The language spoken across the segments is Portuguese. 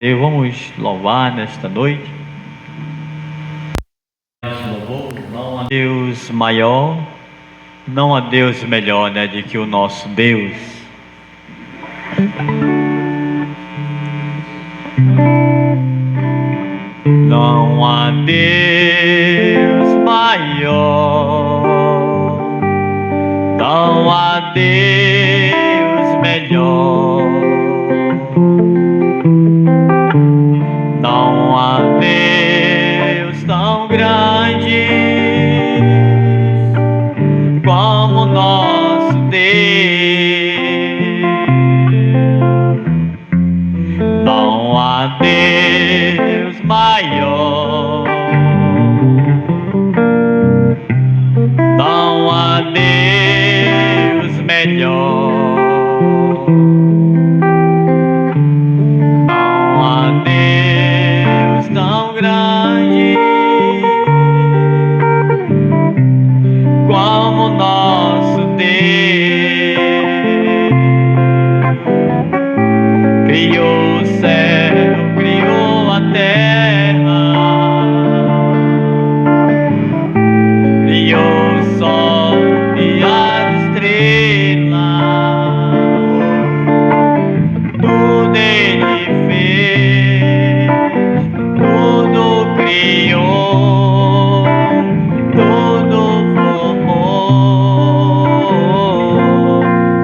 E vamos louvar nesta noite. Não há Deus maior, não há Deus melhor, né, do que o nosso Deus. Não há Deus maior, não há Deus melhor. Não há Deus tão grande como nosso Deus. Não há Deus maior, não há Deus melhor. Tão grande como nosso Deus. Criou o céu, criou a terra, criou o sol e as estrelas. Tudo Ele fez, tudo criou, tudo formou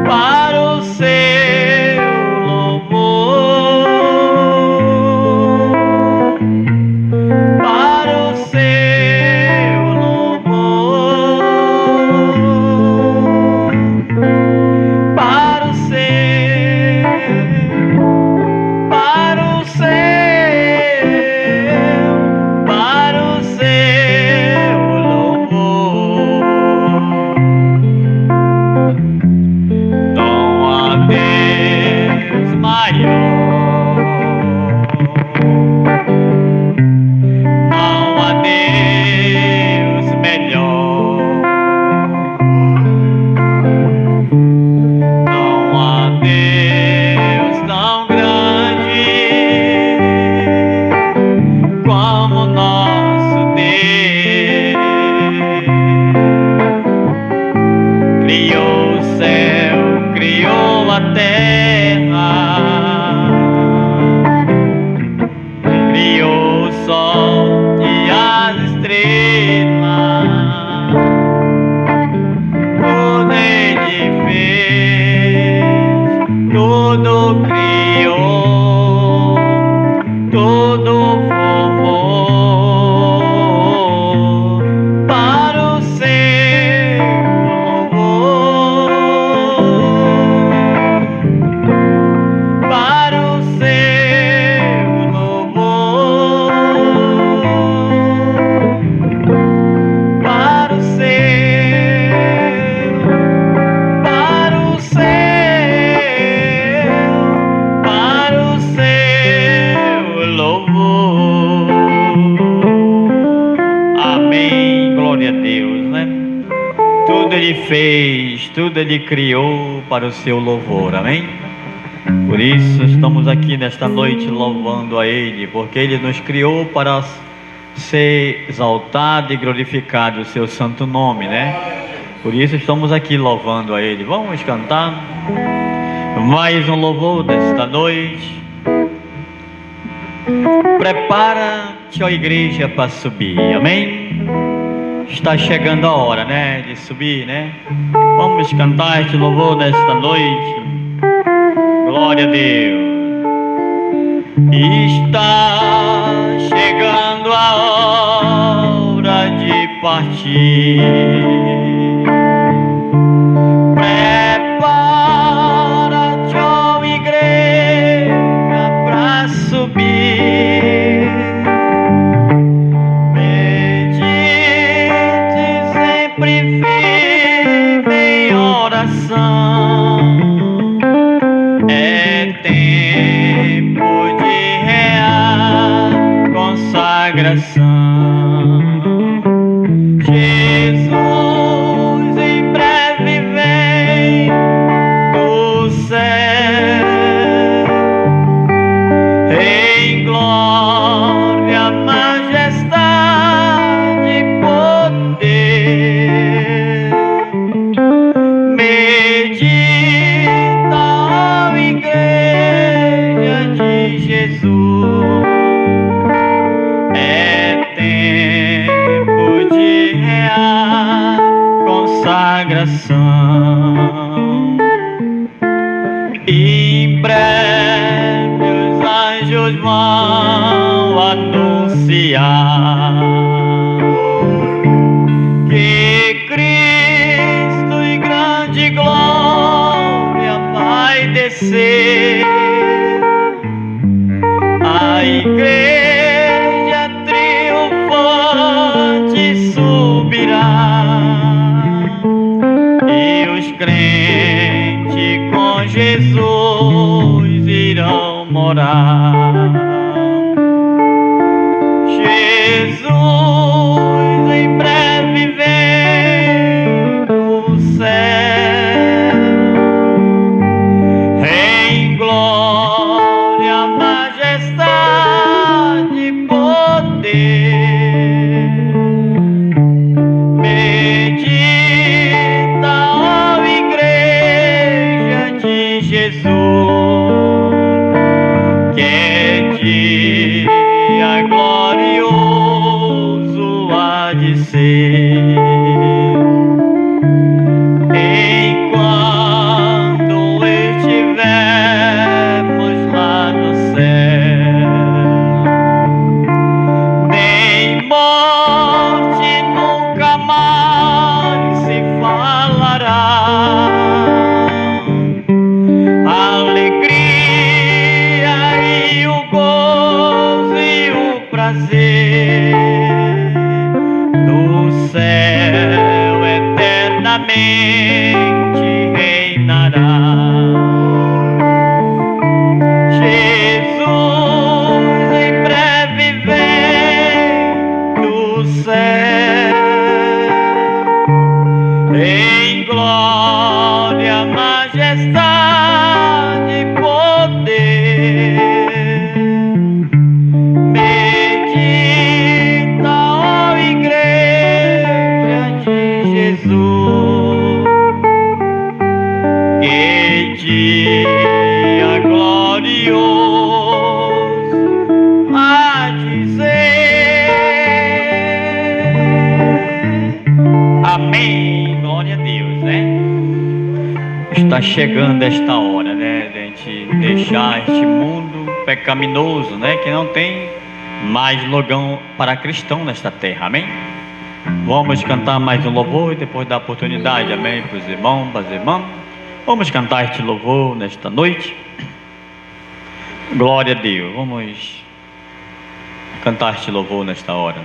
para o seu louvor, para o seu louvor, para o seu, para o seu. Criou o céu, criou a terra, criou o sol e as estrelas. Tudo Ele fez, tudo criou, tudo formou para o seu louvor, para o seu louvor, para o seu, para o seu, para o seu louvor. Amém, glória a Deus, né? Tudo Ele fez, tudo Ele criou para o seu louvor, amém? Por isso estamos aqui nesta noite louvando a Ele, porque Ele nos criou para ser exaltado e glorificado o seu santo nome, né? Por isso estamos aqui louvando a Ele. Vamos cantar mais um louvor desta noite. Prepara-te, ó igreja, para subir, amém? Está chegando a hora, né, de subir, né? Vamos cantar este louvor nesta noite. Glória a Deus. Está chegando a hora de partir. Prepara-te, ó igreja, para subir. Medite sempre firme em oração. É tempo de real consagração. Jesus em breve vem do céu. Em glória, majestade e poder. Medita, ó Igreja de Jesus, é tempo de real consagração. Em breve os anjos vão anunciar que Cristo em grande glória vai descer. A igreja triunfante subirá e os crentes com Jesus irão morar. Jesus em breve vem do céu, em glória, majestade e poder. Medita, ó Igreja de Jesus, que é dia glorioso há de ser. Enquanto estivermos lá no céu, nem morte nunca mais se falará. Alegria e o gozo e o prazer no céu eternamente reinará. Jesus em breve vem do céu, em glória, majestade e poder. Medita, ó Igreja de Jesus, que dia glorioso há de ser. Amém. Glória a Deus, né? Está chegando esta hora, né, de a gente deixar este mundo pecaminoso, né, que não tem mais lugar para cristão nesta terra, amém? Vamos cantar mais um louvor e depois dar oportunidade, amém, para os irmãos, para as irmãs. Vamos cantar este louvor nesta noite. Glória a Deus. Vamos cantar este louvor nesta hora.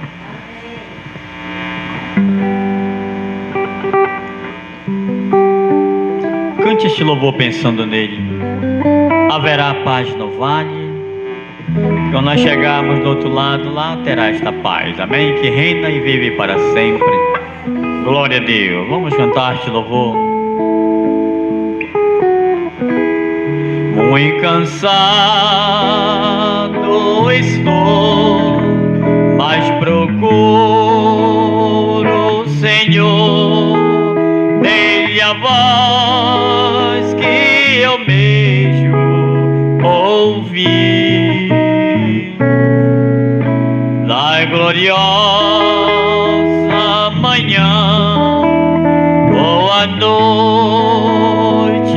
Cante este louvor pensando nele. Haverá paz no vale. Quando nós chegarmos do outro lado, lá terá esta paz, amém? Que reina e vive para sempre. Glória a Deus. Vamos cantar este louvor. Muito cansado estou, mas procuro o Senhor. Dê-lhe a voz que eu mesmo ouvi. Da gloriosa manhã, boa noite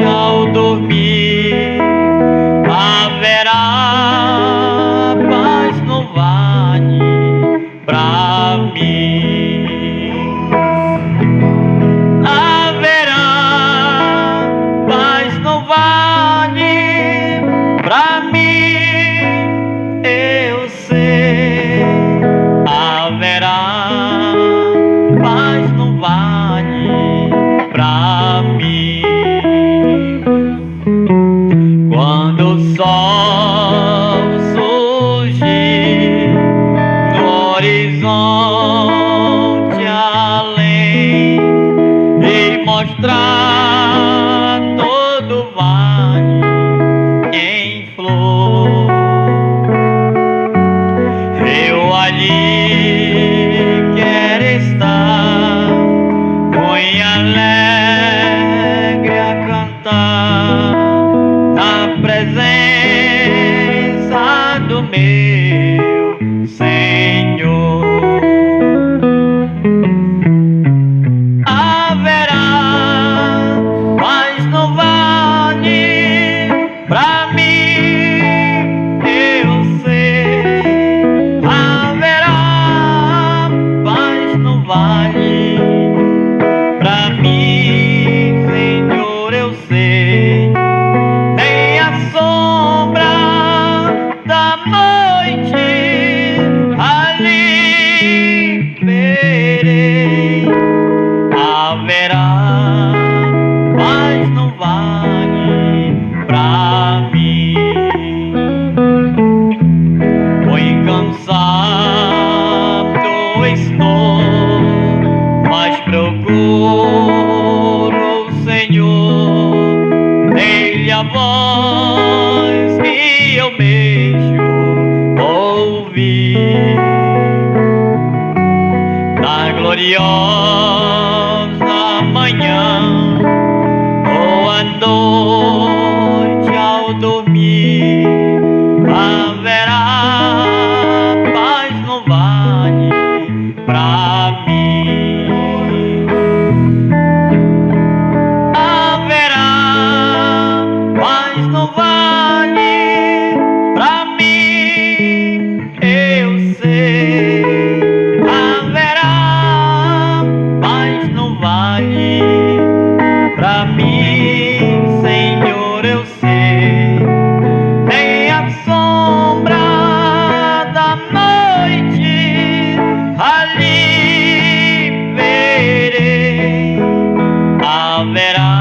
ao dormir. Haverá paz no vale pra mim. Haverá paz no vale pra mim, eu sei. Haverá paz no vale pra mim. ali quero estar, muito alegre a cantar, na presença do meu Senhor. Haverá paz no vale pra mim, eu sei. Haverá paz no vale pra mim, Senhor, eu sei. Nem a sombra da noite ali verei. Haverá paz no vale pra mim. Muito cansado estou, mas procuro o Senhor. Nele a voz que eu mesmo ouvi, na gloriosa manhã ou à noite ao dormir. Haverá paz no vale pra mim. Haverá paz no vale pra mim, eu sei. Haverá paz no vale pra mim, Senhor, eu sei. Nem a sombra da noite ali verei. Haverá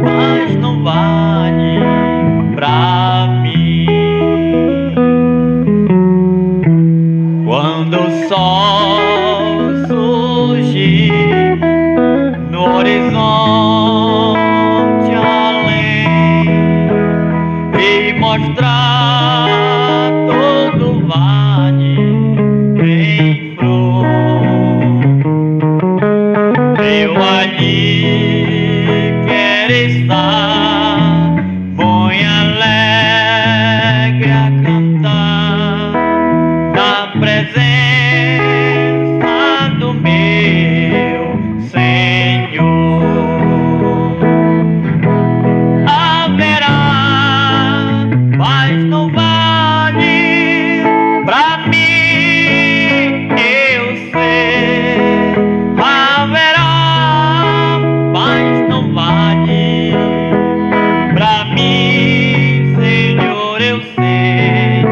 paz no vale pra mim. Quando o sol surgir no horizonte além e mostrar todo o vale em flor, eu ali quero estar, muito alegre a cantar, na presença do meu Senhor. Haverá paz no vale pra mim, eu sei. Haverá paz no vale pra mim, Senhor, eu sei.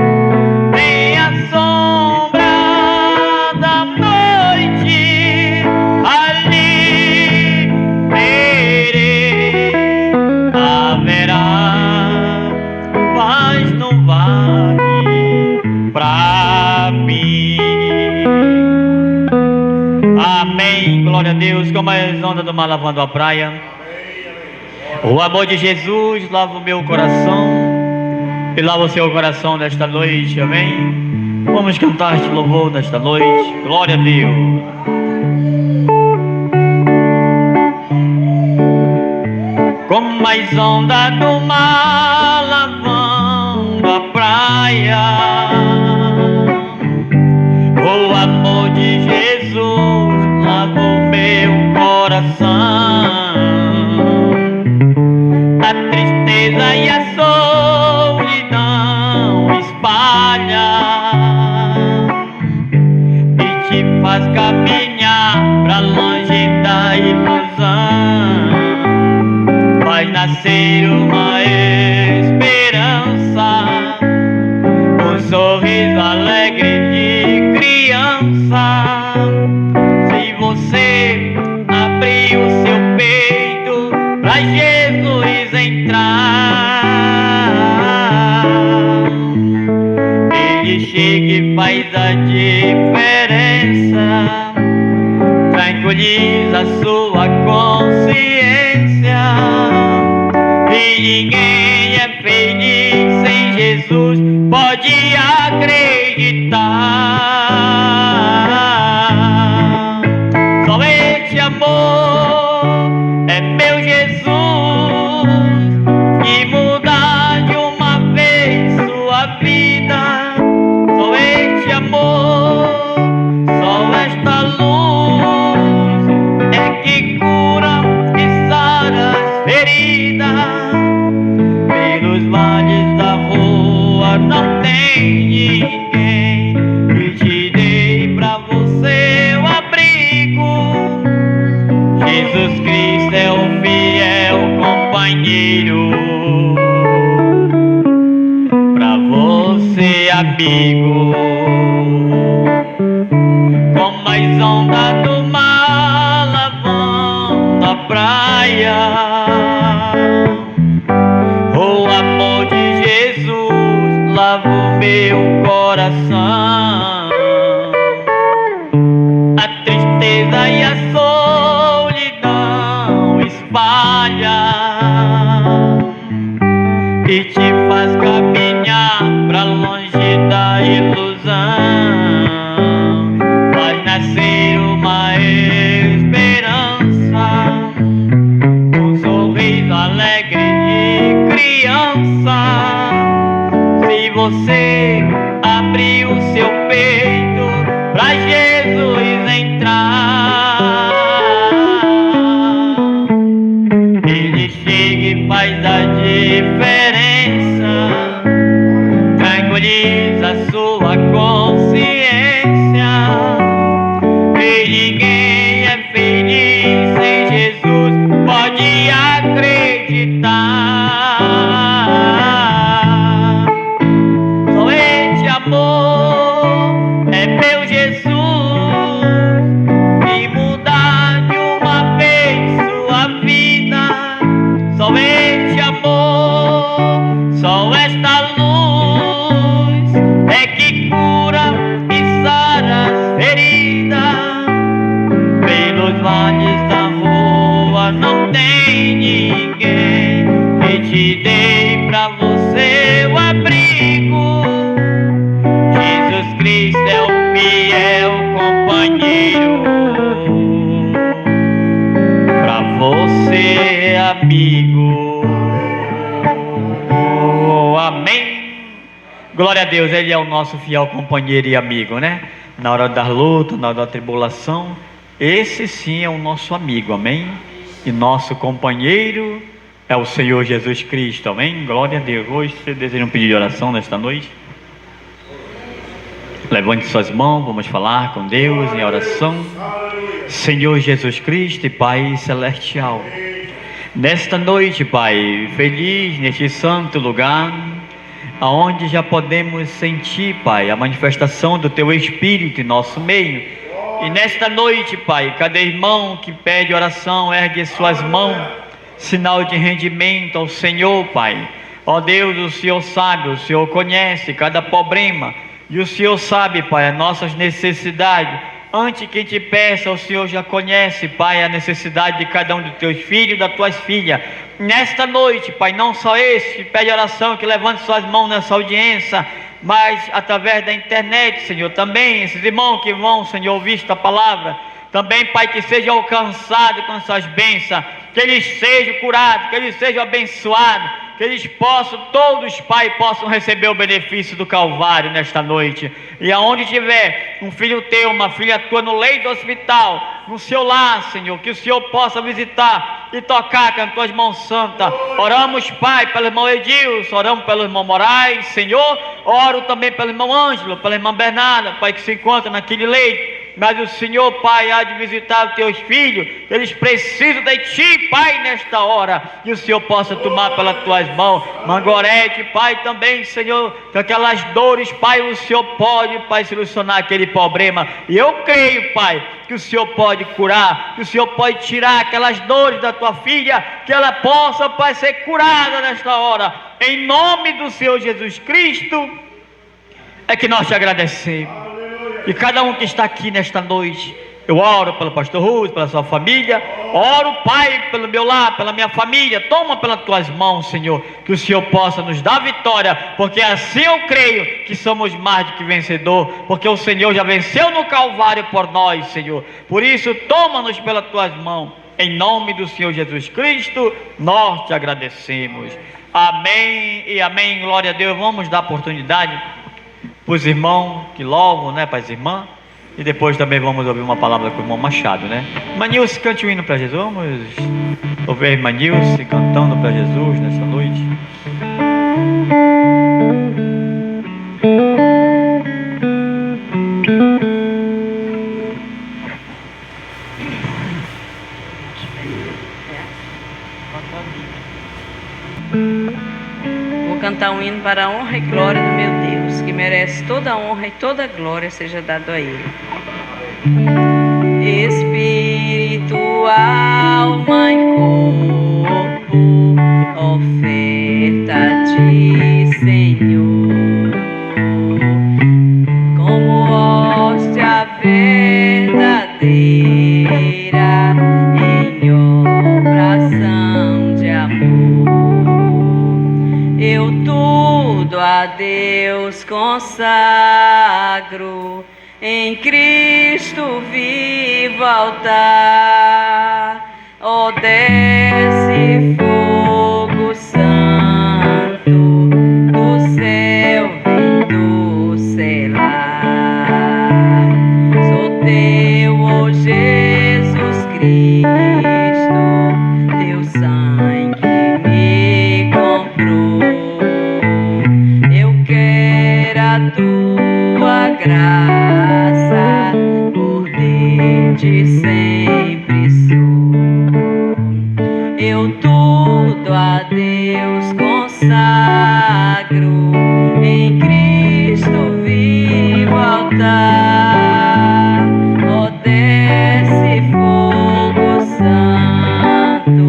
Nem a sombra da noite ali verei. Haverá paz no vale pra mim. Amém. Glória a Deus. Como as ondas do mar lavando a praia, o amor de Jesus lava o meu coração e lava o seu coração nesta noite. Amém. Vamos cantar este louvor nesta noite. Glória a Deus. Como as ondas do mar lavando a praia, o amor de Jesus lava o meu coração. A tristeza e a solidão espalha e te faz caminhar pra longe da ilusão. Faz nascer uma esperança, um sorriso alegre de criança. Se você abrir o seu peito pra Jesus entrar, Ele chega e faz a diferença, tranquiliza a sua consciência. E ninguém é feliz sem Jesus, pode acreditar. Só este amor é meu Jesus, que muda de uma vez sua vida. Só este amor, só esta luz é que cura e sara as feridas. Pelos vales da rua não tem ninguém que te dê pra você o abrigo. Jesus Cristo é o fiel companheiro, pra você amigo. Como as ondas do mar lavando a praia, o amor de Jesus lava o meu coração. A tristeza e a solidão espalha e te faz caminhar pra longe da ilusão. Faz nascer uma esperança, um sorriso alegre de criança. Se você abrir o seu peito pra Jesus entrar, Ele chega e faz a diferença, tranquiliza a sua consciência. E ninguém é feliz sem Jesus, pode acreditar. Só este amor é meu Jesus, que muda de uma vez sua vida. Só este amor, só esta luz é que cura e sara as feridas. Pelos vales da rua não tem ninguém que te dê pra você o abrigo. Jesus Cristo é o fiel companheiro, pra você amigo. Oh, amém. Glória a Deus, Ele é o nosso fiel companheiro e amigo, né? Na hora da luta, na hora da tribulação, esse sim é o nosso amigo, amém? E nosso companheiro é o Senhor Jesus Cristo, amém? Glória a Deus. Hoje você deseja um pedido de oração nesta noite? Levante suas mãos, vamos falar com Deus em oração. Senhor Jesus Cristo e Pai Celestial, nesta noite, Pai, feliz neste santo lugar, aonde já podemos sentir, Pai, a manifestação do Teu Espírito em nosso meio. E nesta noite, Pai, cada irmão que pede oração, ergue suas mãos, sinal de rendimento ao Senhor, Pai. Ó Deus, o Senhor sabe, o Senhor conhece cada problema, e o Senhor sabe, Pai, as nossas necessidades. Antes que te peça, o Senhor já conhece, Pai, a necessidade de cada um dos teus filhos e das tuas filhas. Nesta noite, Pai, não só esse que pede oração, que levante suas mãos nessa audiência, mas através da internet, Senhor, também esses irmãos que vão, Senhor, ouvir esta palavra, também, Pai, que sejam alcançados com essas bênçãos, que eles sejam curados, que eles sejam abençoados, que eles possam, todos, Pai, possam receber o benefício do Calvário nesta noite. E aonde tiver um filho teu, uma filha tua no leito do hospital, no seu lar, Senhor, que o Senhor possa visitar e tocar com as tuas mãos santas. Oramos, Pai, pelo irmão Edilson, oramos pelo irmão Moraes, Senhor. Oro também pelo irmão Ângelo, pela irmã Bernarda, Pai, que se encontra naquele leito. Mas o Senhor, Pai, há de visitar os teus filhos. Eles precisam de Ti, Pai, nesta hora. E o Senhor possa tomar pelas Tuas mãos. Mangorete, Pai, também, Senhor, com aquelas dores, Pai, o Senhor pode, Pai, solucionar aquele problema. E eu creio, Pai, que o Senhor pode curar, que o Senhor pode tirar aquelas dores da Tua filha, que ela possa, Pai, ser curada nesta hora. Em nome do Senhor Jesus Cristo, é que nós te agradecemos. E cada um que está aqui nesta noite, Eu oro pelo pastor Ruth, pela sua família. Oro, Pai, pelo meu lar, pela minha família. Toma pelas tuas mãos, Senhor, que o Senhor possa nos dar vitória, porque assim eu creio que somos mais do que vencedor, porque o Senhor já venceu no Calvário por nós, Senhor. Por isso, toma-nos pelas tuas mãos. Em nome do Senhor Jesus Cristo, nós te agradecemos. Amém e amém. Glória a Deus. Vamos dar oportunidade para os irmãos que louvam, né, para as irmãs. E depois também vamos ouvir uma palavra com o irmão Machado, né? Irmã Nilce, cante o hino para Jesus. Vamos ouvir a irmã Nilce cantando para Jesus nessa noite. Vou cantar um hino para a honra e glória do meu Deus, que merece toda a honra e toda a glória seja dado a Ele. Espírito, alma e corpo, oferta-te, Senhor, como hóstia verdadeira, em oração de amor. Eu tudo a Deus consagro, em Cristo vivo altar. Ó, desce fogo santo do céu, vem do selar. Sou teu, ó Jesus Cristo, teu sangue me comprou. Eu quero a tua graça, por ti sempre sou. Eu tudo a Deus consagro, em Cristo vivo altar. Ó, desce fogo santo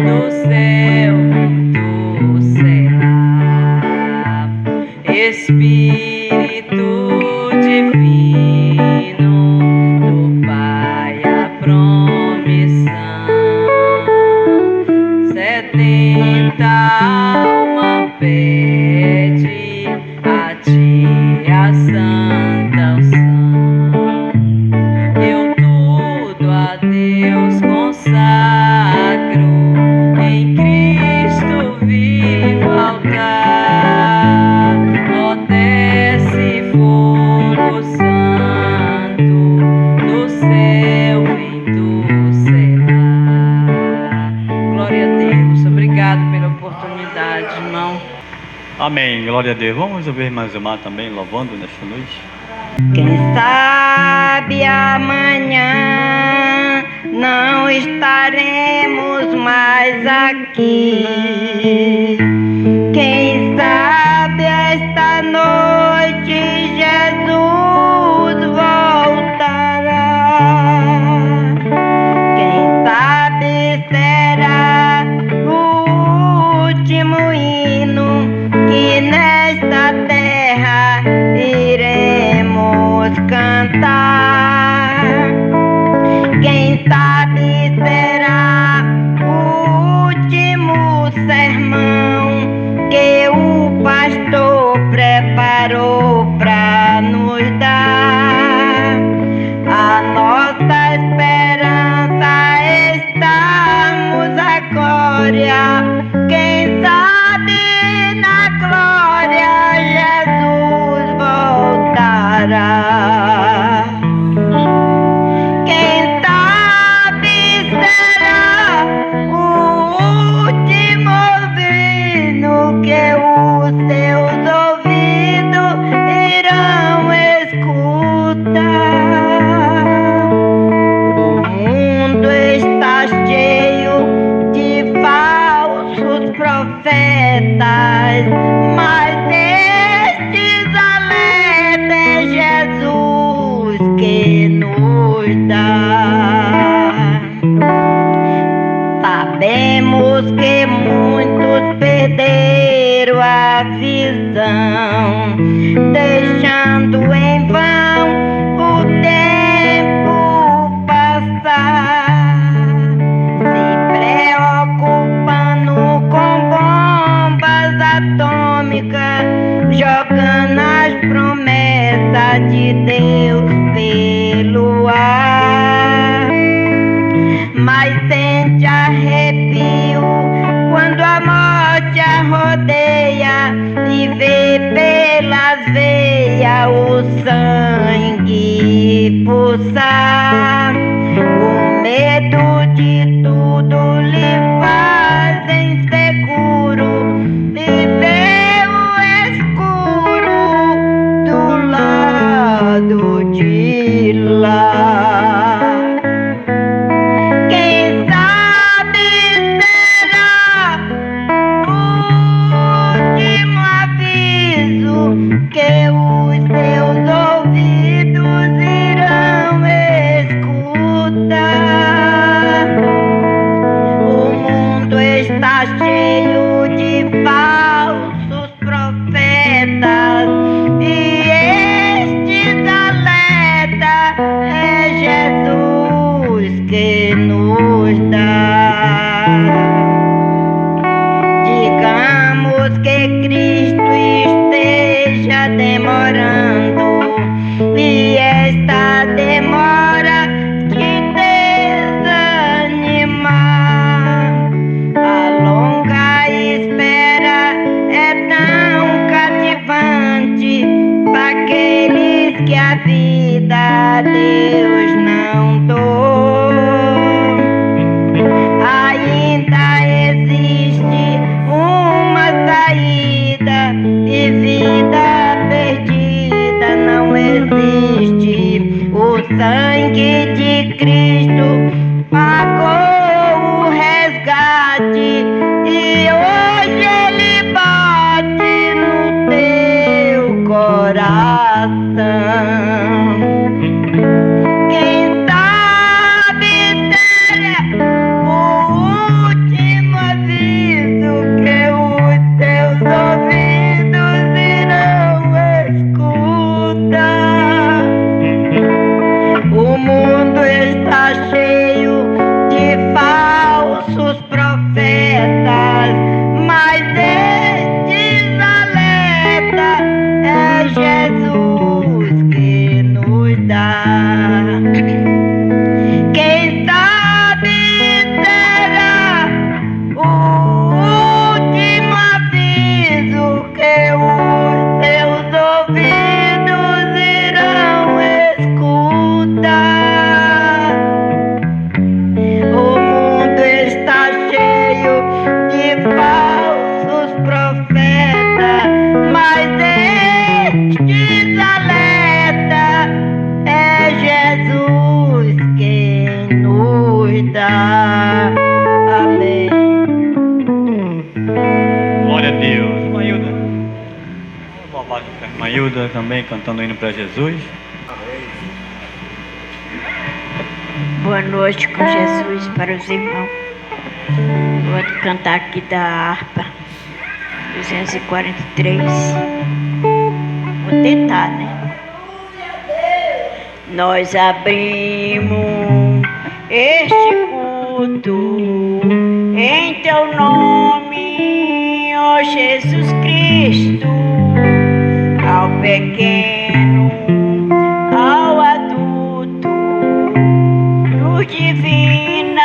do céu, vem do selar. Espírito divino do Pai, a promissão, sedenta alma pede a ti a santa unção. Eu tudo a Deus consagro, em Cristo vivo altar. Ó, desce fogo santo do céu, vem do selar. Glória a Deus. Obrigado pela oportunidade, irmão. Amém, glória a Deus. Vamos ouvir a irmã Zilmar também louvando nesta noite. Quem sabe amanhã não estaremos mais aqui. Quem sabe esta noite Jesus voltará. Quem sabe será o último hino que nesta terra iremos cantar. Quem sabe será o último sermão que o pastor preparou para nos dar. A nossa esperança estamos a glória. Quem sabe na glória Jesus voltará. Quem sabe será o último hino que os seus ouvidos irão escutar. O mundo está cheio de falsos profetas, mas estes alertas Jesus que nos dá. Sabemos que muitos perderam a visão, deixando em vão o tempo graça de Deus pelo ar. Mas sente arrepio quando a morte a rodeia e vê pelas veias o sangue pulsar. O medo de tudo lhe faz inseguro, viver o escuro do lado de lá. Quem sabe será o último aviso que os seus ouvidos irão escutar. O mundo está cheio de falsos profetas e estes alertas é Jesus que nos dá. Digamos que Cristo esteja demorando e esta demora te desanimar. A longa espera é tão cativante para aqueles que a vida a Deus não dou. Ainda existe uma saída e vida perdida não existe. O sangue de Cristo pagou o resgate e hoje ele bate no teu coração. Quem sabe será o último aviso que os teus ouvidos irão escutar. O mundo está cheio de falsos profetas, mas estes alertas é Jesus que nos dá. Quem sabe será o último aviso que os seus ouvidos irão escutar. O mundo está cheio de falsos profetas, mas estes alertas é Jesus quem nos dá. Amém. Glória a Deus. Mailda. Vamos louvar a Mailda também cantando o hino para Jesus. Boa noite com Jesus para os irmãos. Vou cantar aqui da harpa 243. Vou tentar, né? Nós abrimos este culto em teu nome, ó Jesus Cristo, ao pequeno, ao adulto, luz divina,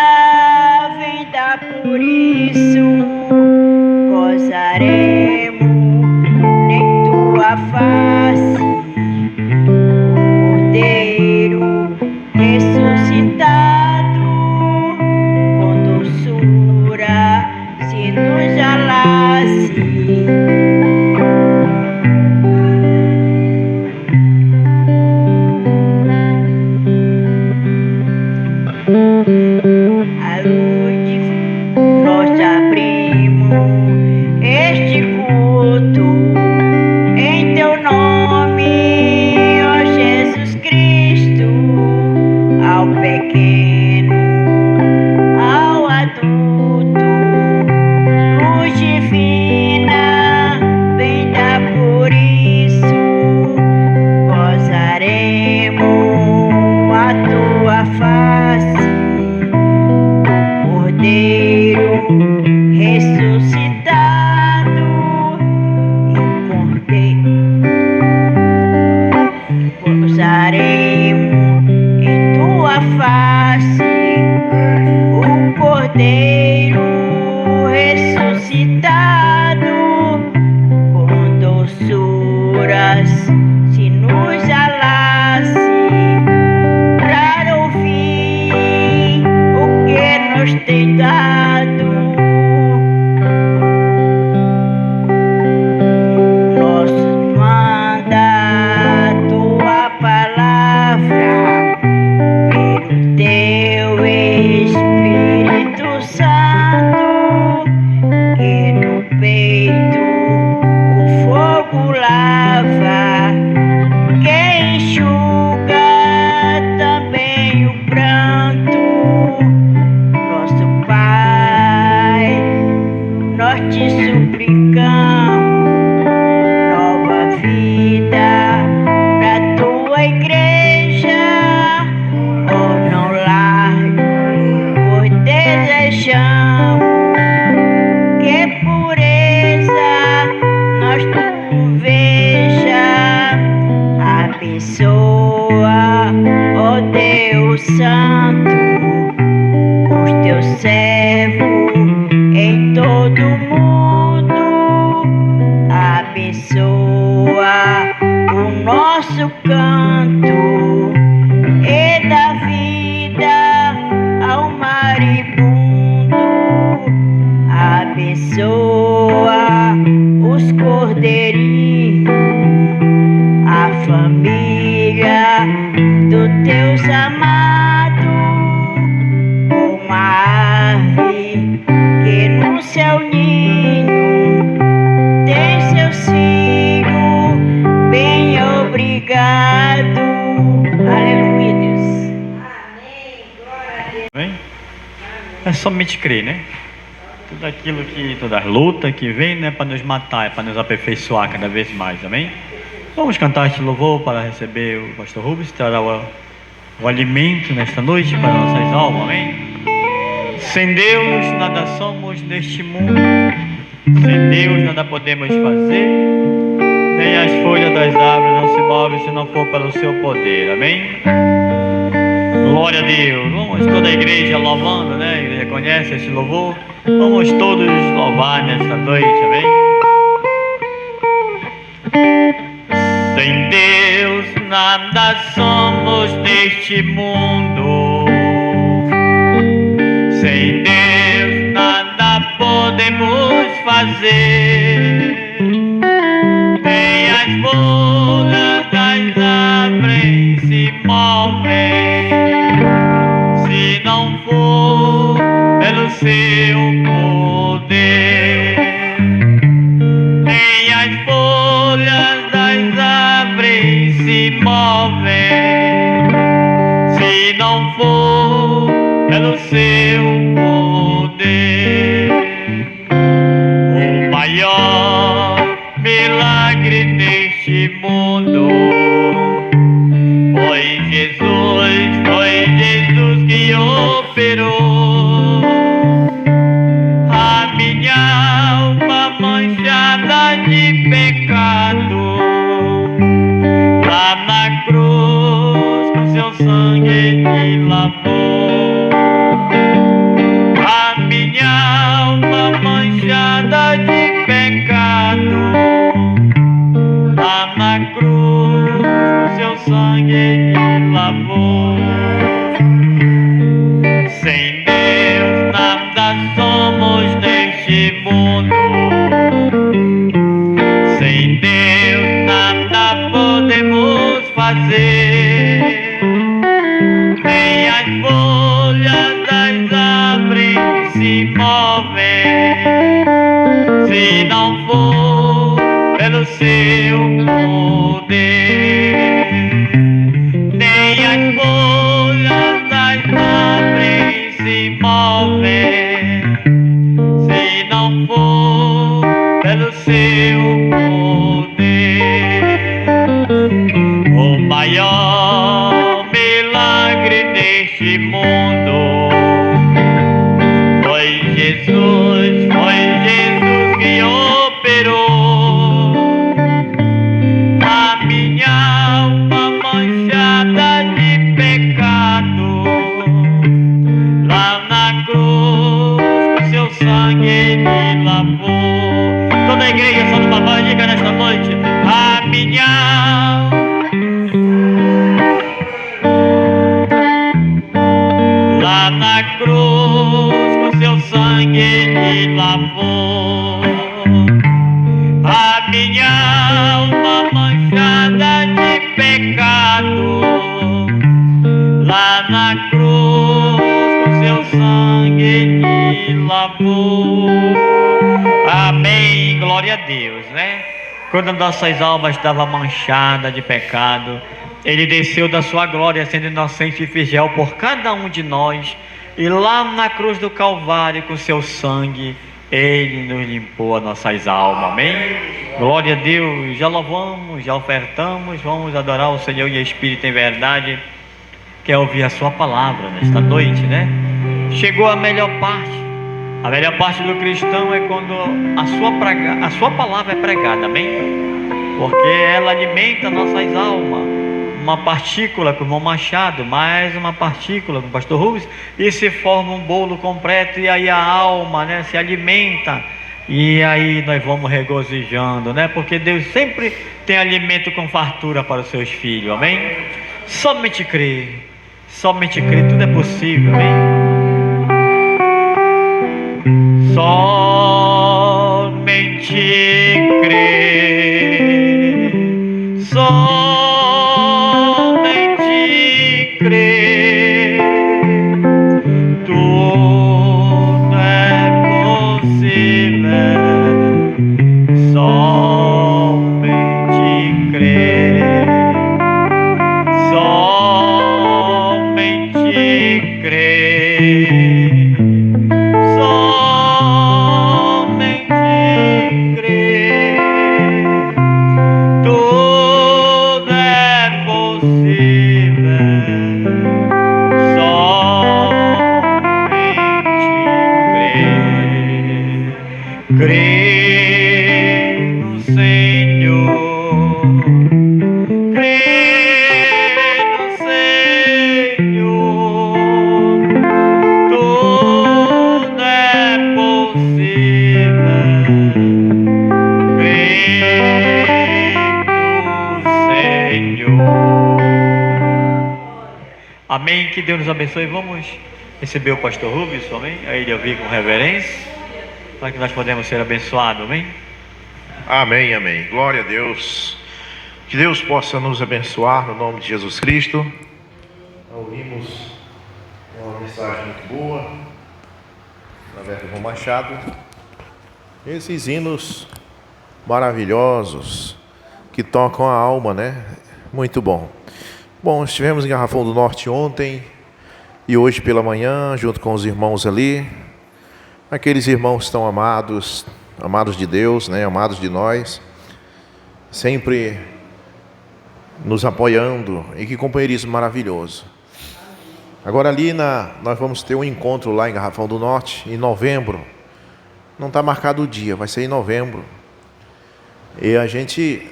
vem dar por isso, gozaremos em tua face, Cordeiro ressuscitado, com doçura se nos jalasse. Abençoa, ó Deus Santo, os teus servos em todo o mundo. Abençoa o nosso canto e dá vida ao maribundo. Abençoa os cordeirinhos, a família dos teus amados, uma ave que no seu ninho tem seus filhos. Bem obrigado. Aleluia, Deus. Amém? É somente crer, né? Tudo aquilo que, toda a luta que vem, né, para nos matar, é para nos aperfeiçoar cada vez mais, amém? Vamos cantar este louvor para receber o pastor Rubens, trará o alimento nesta noite para nossas almas, amém? Sem Deus nada somos neste mundo, sem Deus nada podemos fazer, nem as folhas das árvores não se movem se não for pelo seu poder, amém? Glória a Deus. Vamos toda a igreja louvando, né? A igreja conhece esse louvor. Vamos todos louvar nesta noite, amém? Sem Deus nada somos neste mundo, sem Deus nada podemos fazer, nem as folhas das árvores se movem se não for pelo seu poder, nem as folhas das árvores se movem se não for pelo seu poder. O maior milagre neste mundo foi Jesus que operou a minha alma manchada de pecado. Lá na cruz com seu sangue me lavou, a minha alma manchada de pecado. Lá na cruz com seu sangue me lavou. Sem Deus nada somos neste mundo, sem Deus nada podemos fazer, nem as folhas das árvores se movem se não for pelo seu poder, nem as folhas das árvores se movem se não for pelo seu poder. O maior milagre neste mundo foi Jesus que operou a minha alma manchada de pecado. Lá na cruz com seu sangue me lavou. Toda a igreja só numa voz diga nesta noite: a minha lá na cruz com seu sangue me lavou, a minha alma manchada de pecado. Lá na cruz com seu sangue me lavou. Amém, glória a Deus, né? Quando nossas almas estavam manchadas de pecado, Ele desceu da sua glória, sendo inocente e fiel por cada um de nós. E lá na cruz do Calvário, com seu sangue, Ele nos limpou as nossas almas, amém? Glória a Deus, já louvamos, já ofertamos, vamos adorar o Senhor em espírito e em verdade. Quer ouvir a sua palavra nesta noite, né? Chegou a melhor parte. A melhor parte do cristão é quando a sua palavra é pregada, amém? Porque ela alimenta nossas almas. uma partícula com o irmão Machado, mais uma partícula com o pastor Rubens, e se forma um bolo completo, e aí a alma, né, se alimenta, e aí nós vamos regozijando, né, porque Deus sempre tem alimento com fartura para os seus filhos, amém? Somente crer, tudo é possível, amém? Somente crer, somente crer, tudo é possível, somente crer, somente crer, somente crer, tudo é possível, somente crer, crer no Senhor, crer no Senhor, tudo é possível, crer no Senhor. Amém, que Deus nos abençoe. Vamos receber o pastor Rubens, amém? A ele ouvir com reverência, para que nós podemos ser abençoados, amém? Amém, amém. Glória a Deus. Que Deus possa nos abençoar no nome de Jesus Cristo. Ouvimos uma mensagem muito boa, através do irmão Machado. Esses hinos maravilhosos que tocam a alma, né? Muito bom. Bom, estivemos em Garrafão do Norte ontem e hoje pela manhã, junto com os irmãos ali. Aqueles irmãos tão amados, amados de Deus, né? Amados de nós, sempre nos apoiando, e que companheirismo maravilhoso. Agora ali nós vamos ter um encontro lá em Garrafão do Norte, em novembro. Não está marcado o dia, vai ser em novembro. E a gente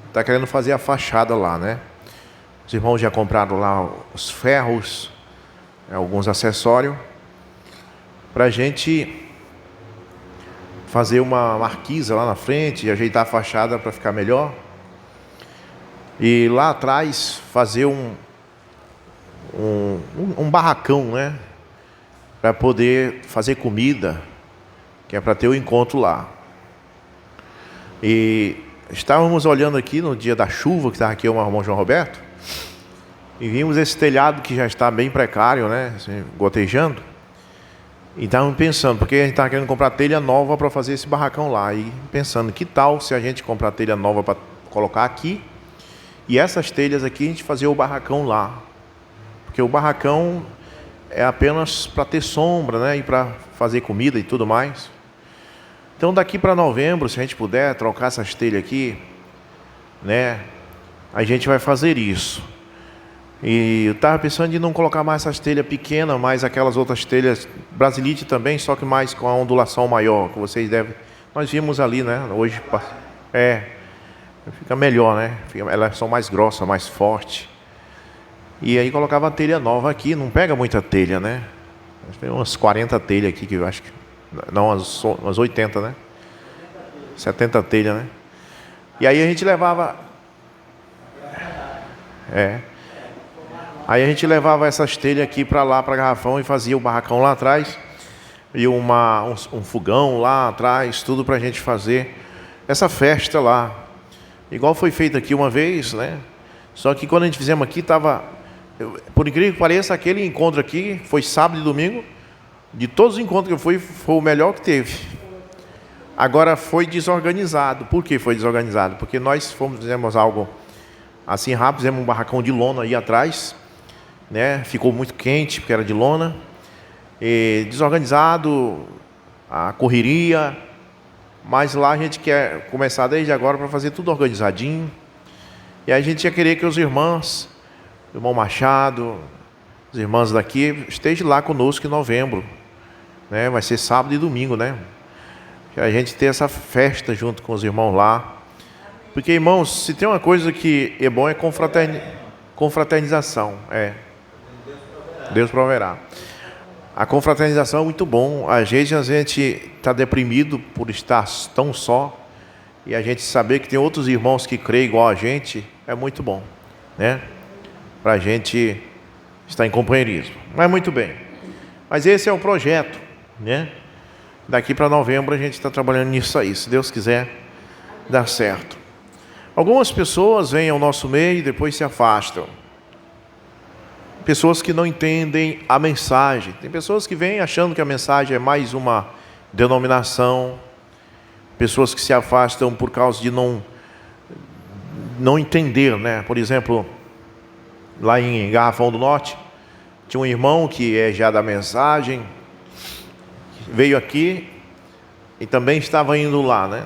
está querendo fazer a fachada lá, né? Os irmãos já compraram lá os ferros, alguns acessórios, para a gente fazer uma marquisa lá na frente e ajeitar a fachada para ficar melhor. E lá atrás fazer um barracão, né? Para poder fazer comida, que é para ter o encontro lá. E estávamos olhando aqui no dia da chuva, que estava aqui o irmão João Roberto, e vimos esse telhado que já está bem precário, né? Assim, gotejando. E estávamos pensando, porque a gente estava querendo comprar telha nova para fazer esse barracão lá. E pensando, que tal se a gente comprar telha nova para colocar aqui, e essas telhas aqui a gente fazer o barracão lá. Porque o barracão é apenas para ter sombra, né? E para fazer comida e tudo mais. Então daqui para novembro, se a gente puder trocar essas telhas aqui, né? A gente vai fazer isso. E eu estava pensando em não colocar mais essas telhas pequenas, mais aquelas outras telhas Brasilite também, só que mais com a ondulação maior, que vocês devem... Nós vimos ali, né? Hoje, fica melhor, né? Elas são mais grossas, mais fortes. E aí colocava a telha nova aqui, não pega muita telha, né? Tem umas 40 telhas aqui, que eu acho que... Não, umas 80, né? 70 telhas, né? E aí a gente levava... Aí a gente levava essas telhas aqui para lá, para Garrafão, e fazia o barracão lá atrás. E um fogão lá atrás, tudo para a gente fazer essa festa lá. Igual foi feito aqui uma vez, né? Só que quando a gente fizemos aqui, estava... Por incrível que pareça, aquele encontro aqui foi sábado e domingo. De todos os encontros que eu fui, foi o melhor que teve. Agora foi desorganizado. Por que foi desorganizado? Porque nós fizemos algo assim rápido, fizemos um barracão de lona aí atrás, né? Ficou muito quente, porque era de lona. E desorganizado, a correria. Mas lá a gente quer começar desde agora para fazer tudo organizadinho. E aí a gente ia querer que os irmãos, o irmão Machado, os irmãos daqui, estejam lá conosco em novembro, né? Vai ser sábado e domingo, né? Que a gente ter essa festa junto com os irmãos lá. Porque, irmãos, se tem uma coisa que é bom é confraternizar. Confraternização, Deus proverá. A confraternização é muito bom. Às vezes a gente está deprimido por estar tão só, e a gente saber que tem outros irmãos que creem igual a gente é muito bom, né? Para a gente estar em companheirismo. Mas muito bem. Mas esse é o projeto, né? Daqui para novembro a gente está trabalhando nisso aí. Se Deus quiser, dá certo. Algumas pessoas vêm ao nosso meio e depois se afastam. Pessoas que não entendem a mensagem. Tem pessoas que vêm achando que a mensagem é mais uma denominação. Pessoas que se afastam por causa de não entender, né? Por exemplo, lá em Garrafão do Norte, tinha um irmão que é já da mensagem, veio aqui e também estava indo lá, né?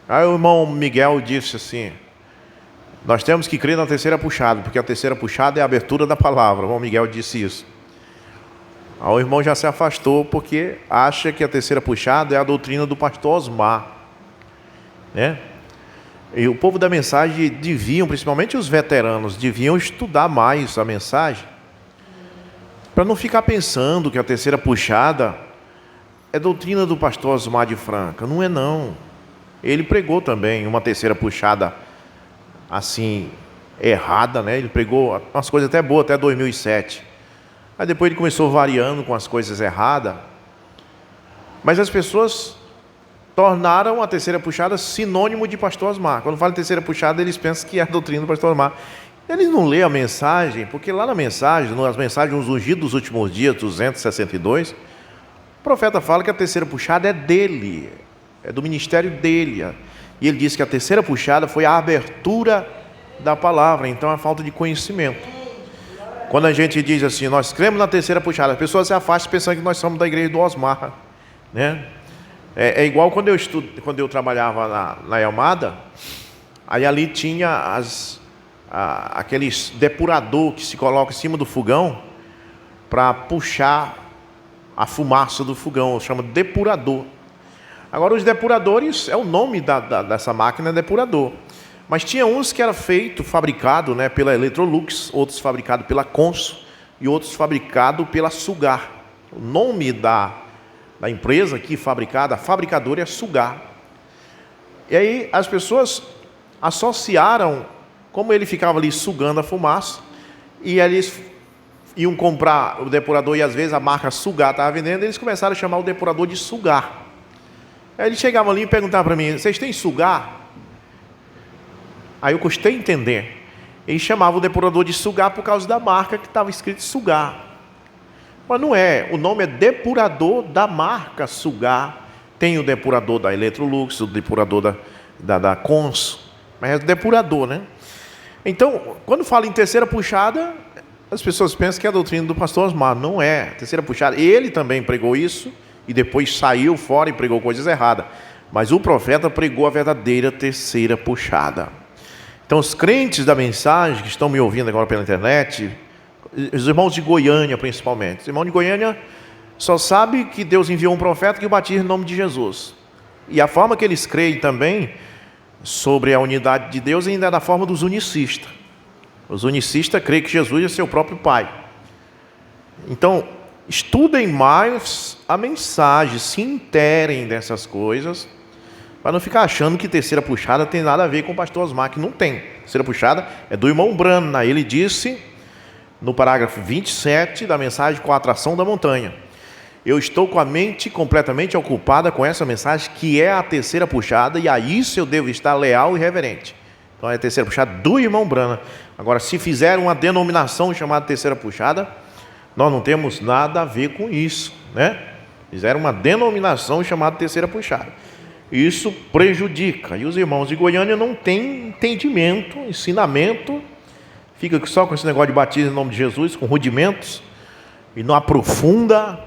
Aí o irmão Miguel disse assim: nós temos que crer na terceira puxada, porque a terceira puxada é a abertura da palavra. O irmão Miguel disse isso. Aí o irmão já se afastou porque acha que a terceira puxada é a doutrina do pastor Osmar, né? E o povo da mensagem deviam, principalmente os veteranos, deviam estudar mais a mensagem, para não ficar pensando que a terceira puxada é doutrina do pastor Osmar de Franca. Não é não. Ele pregou também uma terceira puxada assim, errada, né? Ele pregou umas coisas até boas, até 2007. Aí depois ele começou variando com as coisas erradas. Mas as pessoas tornaram a terceira puxada sinônimo de pastor Osmar. Quando fala terceira puxada, eles pensam que é a doutrina do pastor Osmar. Eles não lêem a mensagem, porque lá na mensagem, nas mensagens dos ungidos dos últimos dias, 262, o profeta fala que a terceira puxada é dele, é do ministério dele. E ele diz que a terceira puxada foi a abertura da palavra. Então é falta de conhecimento. Quando a gente diz assim, nós cremos na terceira puxada, as pessoas se afastam pensando que nós somos da igreja do Osmar, né? É igual quando eu trabalhava na Elmada, aí ali tinha aqueles depurador que se coloca em cima do fogão para puxar a fumaça do fogão, chama depurador. Agora os depuradores, é o nome dessa máquina, depurador. Mas tinha uns que era fabricado, né, pela Electrolux, outros fabricados pela Consul e outros fabricados pela Sugar. O nome da empresa aqui fabricada, a fabricadora é Sugar. E aí as pessoas associaram, como ele ficava ali sugando a fumaça, e eles iam comprar o depurador e às vezes a marca Sugar estava vendendo, eles começaram a chamar o depurador de Sugar. Aí eles chegavam ali e perguntavam para mim, vocês têm Sugar? Aí eu custei entender. Eles chamavam o depurador de Sugar por causa da marca que estava escrito Sugar. Mas não é, o nome é depurador da marca Sugar. Tem o depurador da Electrolux, o depurador da Consul, mas é o depurador, né? Então, quando fala em terceira puxada, as pessoas pensam que é a doutrina do pastor Osmar. Não é, terceira puxada. Ele também pregou isso e depois saiu fora e pregou coisas erradas. Mas o profeta pregou a verdadeira terceira puxada. Então, os crentes da mensagem que estão me ouvindo agora pela internet, os irmãos de Goiânia principalmente, os irmãos de Goiânia só sabem que Deus enviou um profeta que o batiza em nome de Jesus. E a forma que eles creem também sobre a unidade de Deus ainda é da forma dos unicistas. Os unicistas creem que Jesus é seu próprio Pai. Então, estudem mais a mensagem, se interem dessas coisas, para não ficar achando que terceira puxada tem nada a ver com o pastor Osmar, que não tem. Terceira puxada é do irmão Brana. Ele disse, no parágrafo 27 da mensagem com a atração da montanha, eu estou com a mente completamente ocupada com essa mensagem, que é a terceira puxada, e a isso eu devo estar leal e reverente. Então é a terceira puxada do irmão Brana. Agora, se fizer uma denominação chamada terceira puxada, nós não temos nada a ver com isso, né? Fizeram uma denominação chamada terceira puxada. Isso prejudica. E os irmãos de Goiânia não têm entendimento, ensinamento, fica só com esse negócio de batismo em nome de Jesus, com rudimentos, e não aprofunda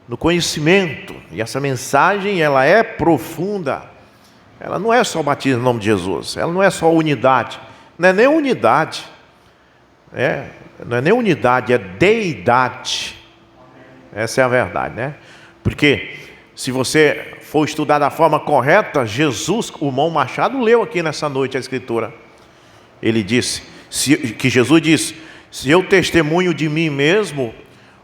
no conhecimento. E essa mensagem, ela é profunda. Ela não é só batismo em nome de Jesus, ela não é só unidade, não é nem unidade, não é nem unidade, é deidade. Essa é a verdade, né? Porque se você for estudar da forma correta, Jesus, o irmão Machado leu aqui nessa noite a Escritura. Ele disse Que Jesus disse: se eu testemunho de mim mesmo,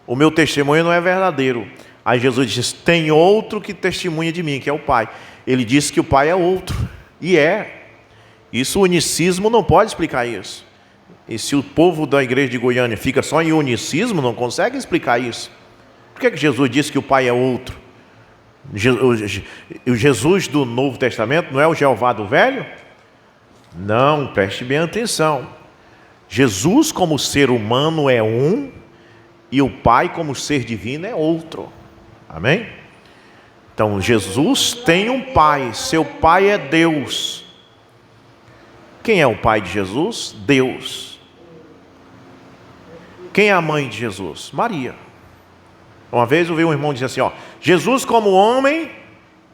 o meu testemunho não é verdadeiro. Aí Jesus disse: tem outro que testemunha de mim, que é o Pai. Ele disse que o Pai é outro, e é. Isso, o unicismo não pode explicar isso. E se o povo da igreja de Goiânia fica só em unicismo, não consegue explicar isso. Por que Jesus disse que o Pai é outro? O Jesus do Novo Testamento não é o Jeová do Velho? Não, preste bem atenção. Jesus como ser humano é um, e o Pai como ser divino é outro. Amém? Então Jesus tem um Pai, seu Pai é Deus. Quem é o Pai de Jesus? Deus. Quem é a mãe de Jesus? Maria. Uma vez eu vi um irmão dizer assim, Jesus como homem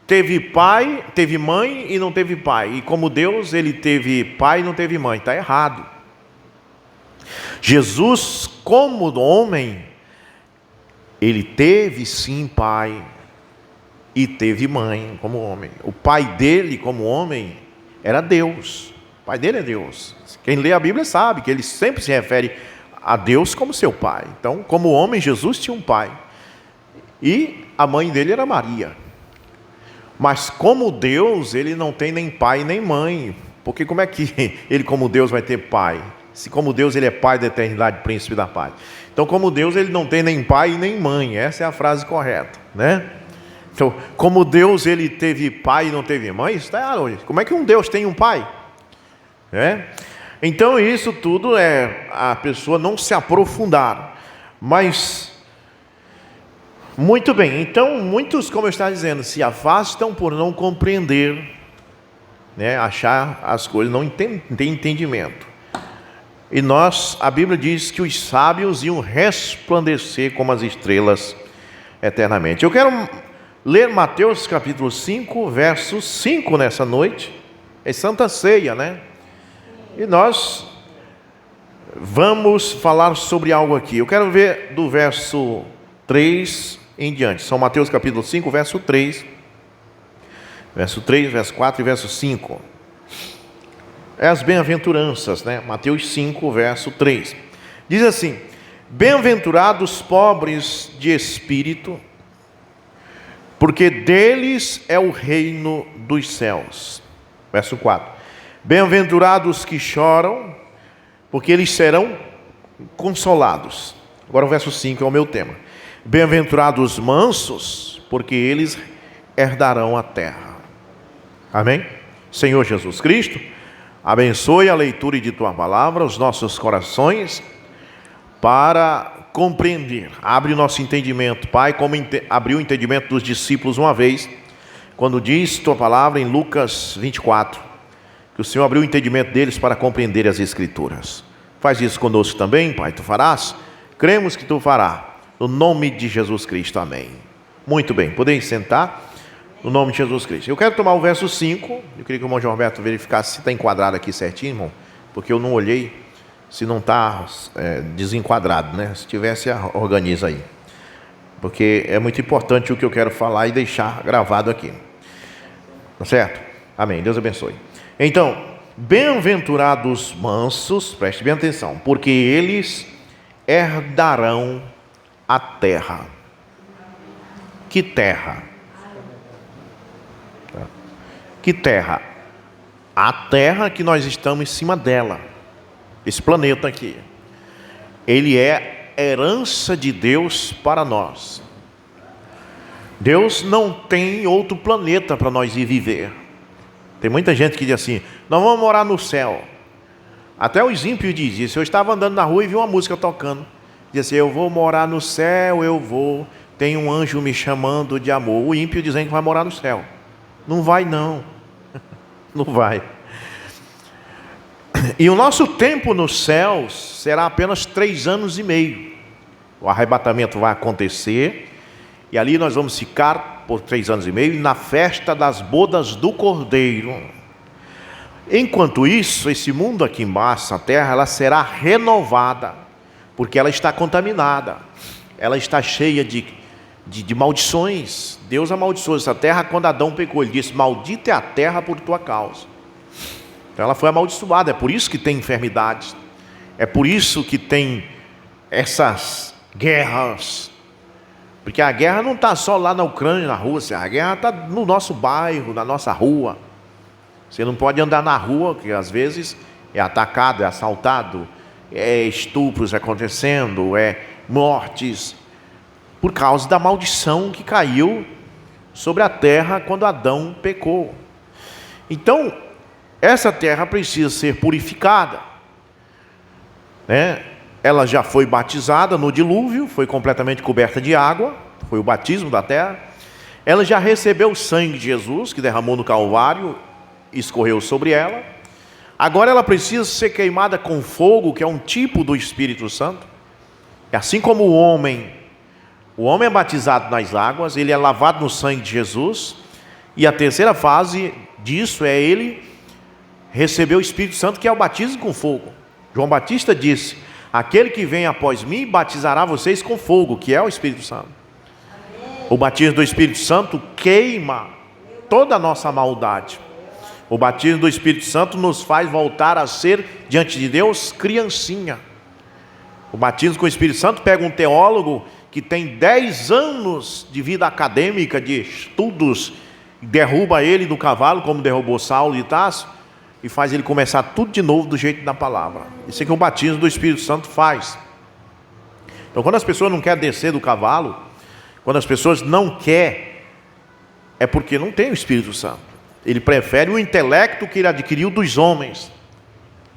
teve pai, teve mãe e não teve pai, e como Deus ele teve pai e não teve mãe. Está errado. Jesus como homem, ele teve sim pai e teve mãe como homem. O pai dele como homem era Deus. O pai dele é Deus. Quem lê a Bíblia sabe que ele sempre se refere a Deus como seu pai. Então, como homem, Jesus tinha um pai. E a mãe dele era Maria. Mas como Deus, ele não tem nem pai nem mãe. Porque como é que ele como Deus vai ter pai? Se como Deus ele é pai da eternidade, príncipe da paz. Então como Deus ele não tem nem pai nem mãe. Essa é a frase correta, né? Então como Deus ele teve pai e não teve mãe, isso está errado. Como é que um Deus tem um pai? Então isso tudo é a pessoa não se aprofundar. Mas muito bem, então muitos, como eu estava dizendo, se afastam por não compreender, achar as coisas, não tem entendimento. E a Bíblia diz que os sábios iam resplandecer como as estrelas eternamente. Eu quero ler Mateus capítulo 5, verso 5 nessa noite. É Santa Ceia, né? E nós vamos falar sobre algo aqui. Eu quero ver do verso 3 em diante. São Mateus capítulo 5, verso 3. Verso 3, verso 4 e verso 5. É as bem-aventuranças, né? Mateus 5, verso 3. Diz assim: bem-aventurados pobres de espírito, porque deles é o reino dos céus. Verso 4. Bem-aventurados que choram, porque eles serão consolados. Agora o verso 5 é o meu tema. Bem-aventurados mansos, porque eles herdarão a terra. Amém? Senhor Jesus Cristo, abençoe a leitura de Tua palavra, os nossos corações, para compreender. Abre o nosso entendimento, Pai, como abriu o entendimento dos discípulos uma vez, quando diz Tua palavra em Lucas 24, que o Senhor abriu o entendimento deles para compreender as Escrituras. Faz isso conosco também, Pai, Tu farás? Cremos que Tu farás. No nome de Jesus Cristo, amém. Muito bem, podem sentar. No nome de Jesus Cristo. Eu quero tomar o verso 5. Eu queria que o irmão João Roberto verificasse se está enquadrado aqui certinho, irmão. Porque eu não olhei se não está desenquadrado, né? Se tivesse, organiza aí. Porque é muito importante o que eu quero falar e deixar gravado aqui. Tá certo? Amém. Deus abençoe. Então, bem-aventurados mansos, preste bem atenção, porque eles herdarão a terra. Que terra? Que terra? A terra que nós estamos em cima dela. Esse planeta aqui. Ele é herança de Deus para nós. Deus não tem outro planeta para nós ir viver. Tem muita gente que diz assim: nós vamos morar no céu. Até os ímpios dizem isso. Eu estava andando na rua e vi uma música tocando. Diz assim: eu vou morar no céu, eu vou. Tem um anjo me chamando de amor. O ímpio dizendo que vai morar no céu. Não vai não. Não vai. E o nosso tempo nos céus será apenas 3 anos e meio. O arrebatamento vai acontecer. E ali nós vamos ficar por 3 anos e meio na festa das bodas do Cordeiro. Enquanto isso, esse mundo aqui embaixo, a terra, ela será renovada. Porque ela está contaminada. Ela está cheia de maldições. Deus amaldiçoou essa terra quando Adão pecou. Ele disse: maldita é a terra por tua causa. Então ela foi amaldiçoada. É por isso que tem enfermidades. É por isso que tem essas guerras. Porque a guerra não está só lá na Ucrânia, na Rússia. A guerra está no nosso bairro, na nossa rua. Você não pode andar na rua, que às vezes é atacado, é assaltado, é estupros acontecendo, é mortes, por causa da maldição que caiu sobre a terra quando Adão pecou. Então, essa terra precisa ser purificada, né? Ela já foi batizada no dilúvio, foi completamente coberta de água, foi o batismo da terra. Ela já recebeu o sangue de Jesus, que derramou no Calvário, escorreu sobre ela. Agora ela precisa ser queimada com fogo, que é um tipo do Espírito Santo. E assim como o homem é batizado nas águas, ele é lavado no sangue de Jesus. E a terceira fase disso é ele receber o Espírito Santo, que é o batismo com fogo. João Batista disse: aquele que vem após mim batizará vocês com fogo, que é o Espírito Santo. O batismo do Espírito Santo queima toda a nossa maldade. O batismo do Espírito Santo nos faz voltar a ser, diante de Deus, criancinha. O batismo com o Espírito Santo pega um teólogo que tem 10 anos de vida acadêmica, de estudos, derruba ele do cavalo, como derrubou Saulo de Tarso, e faz ele começar tudo de novo do jeito da palavra. Isso é que o batismo do Espírito Santo faz. Então, quando as pessoas não querem descer do cavalo, quando as pessoas não querem, é porque não tem o Espírito Santo. Ele prefere o intelecto que ele adquiriu dos homens.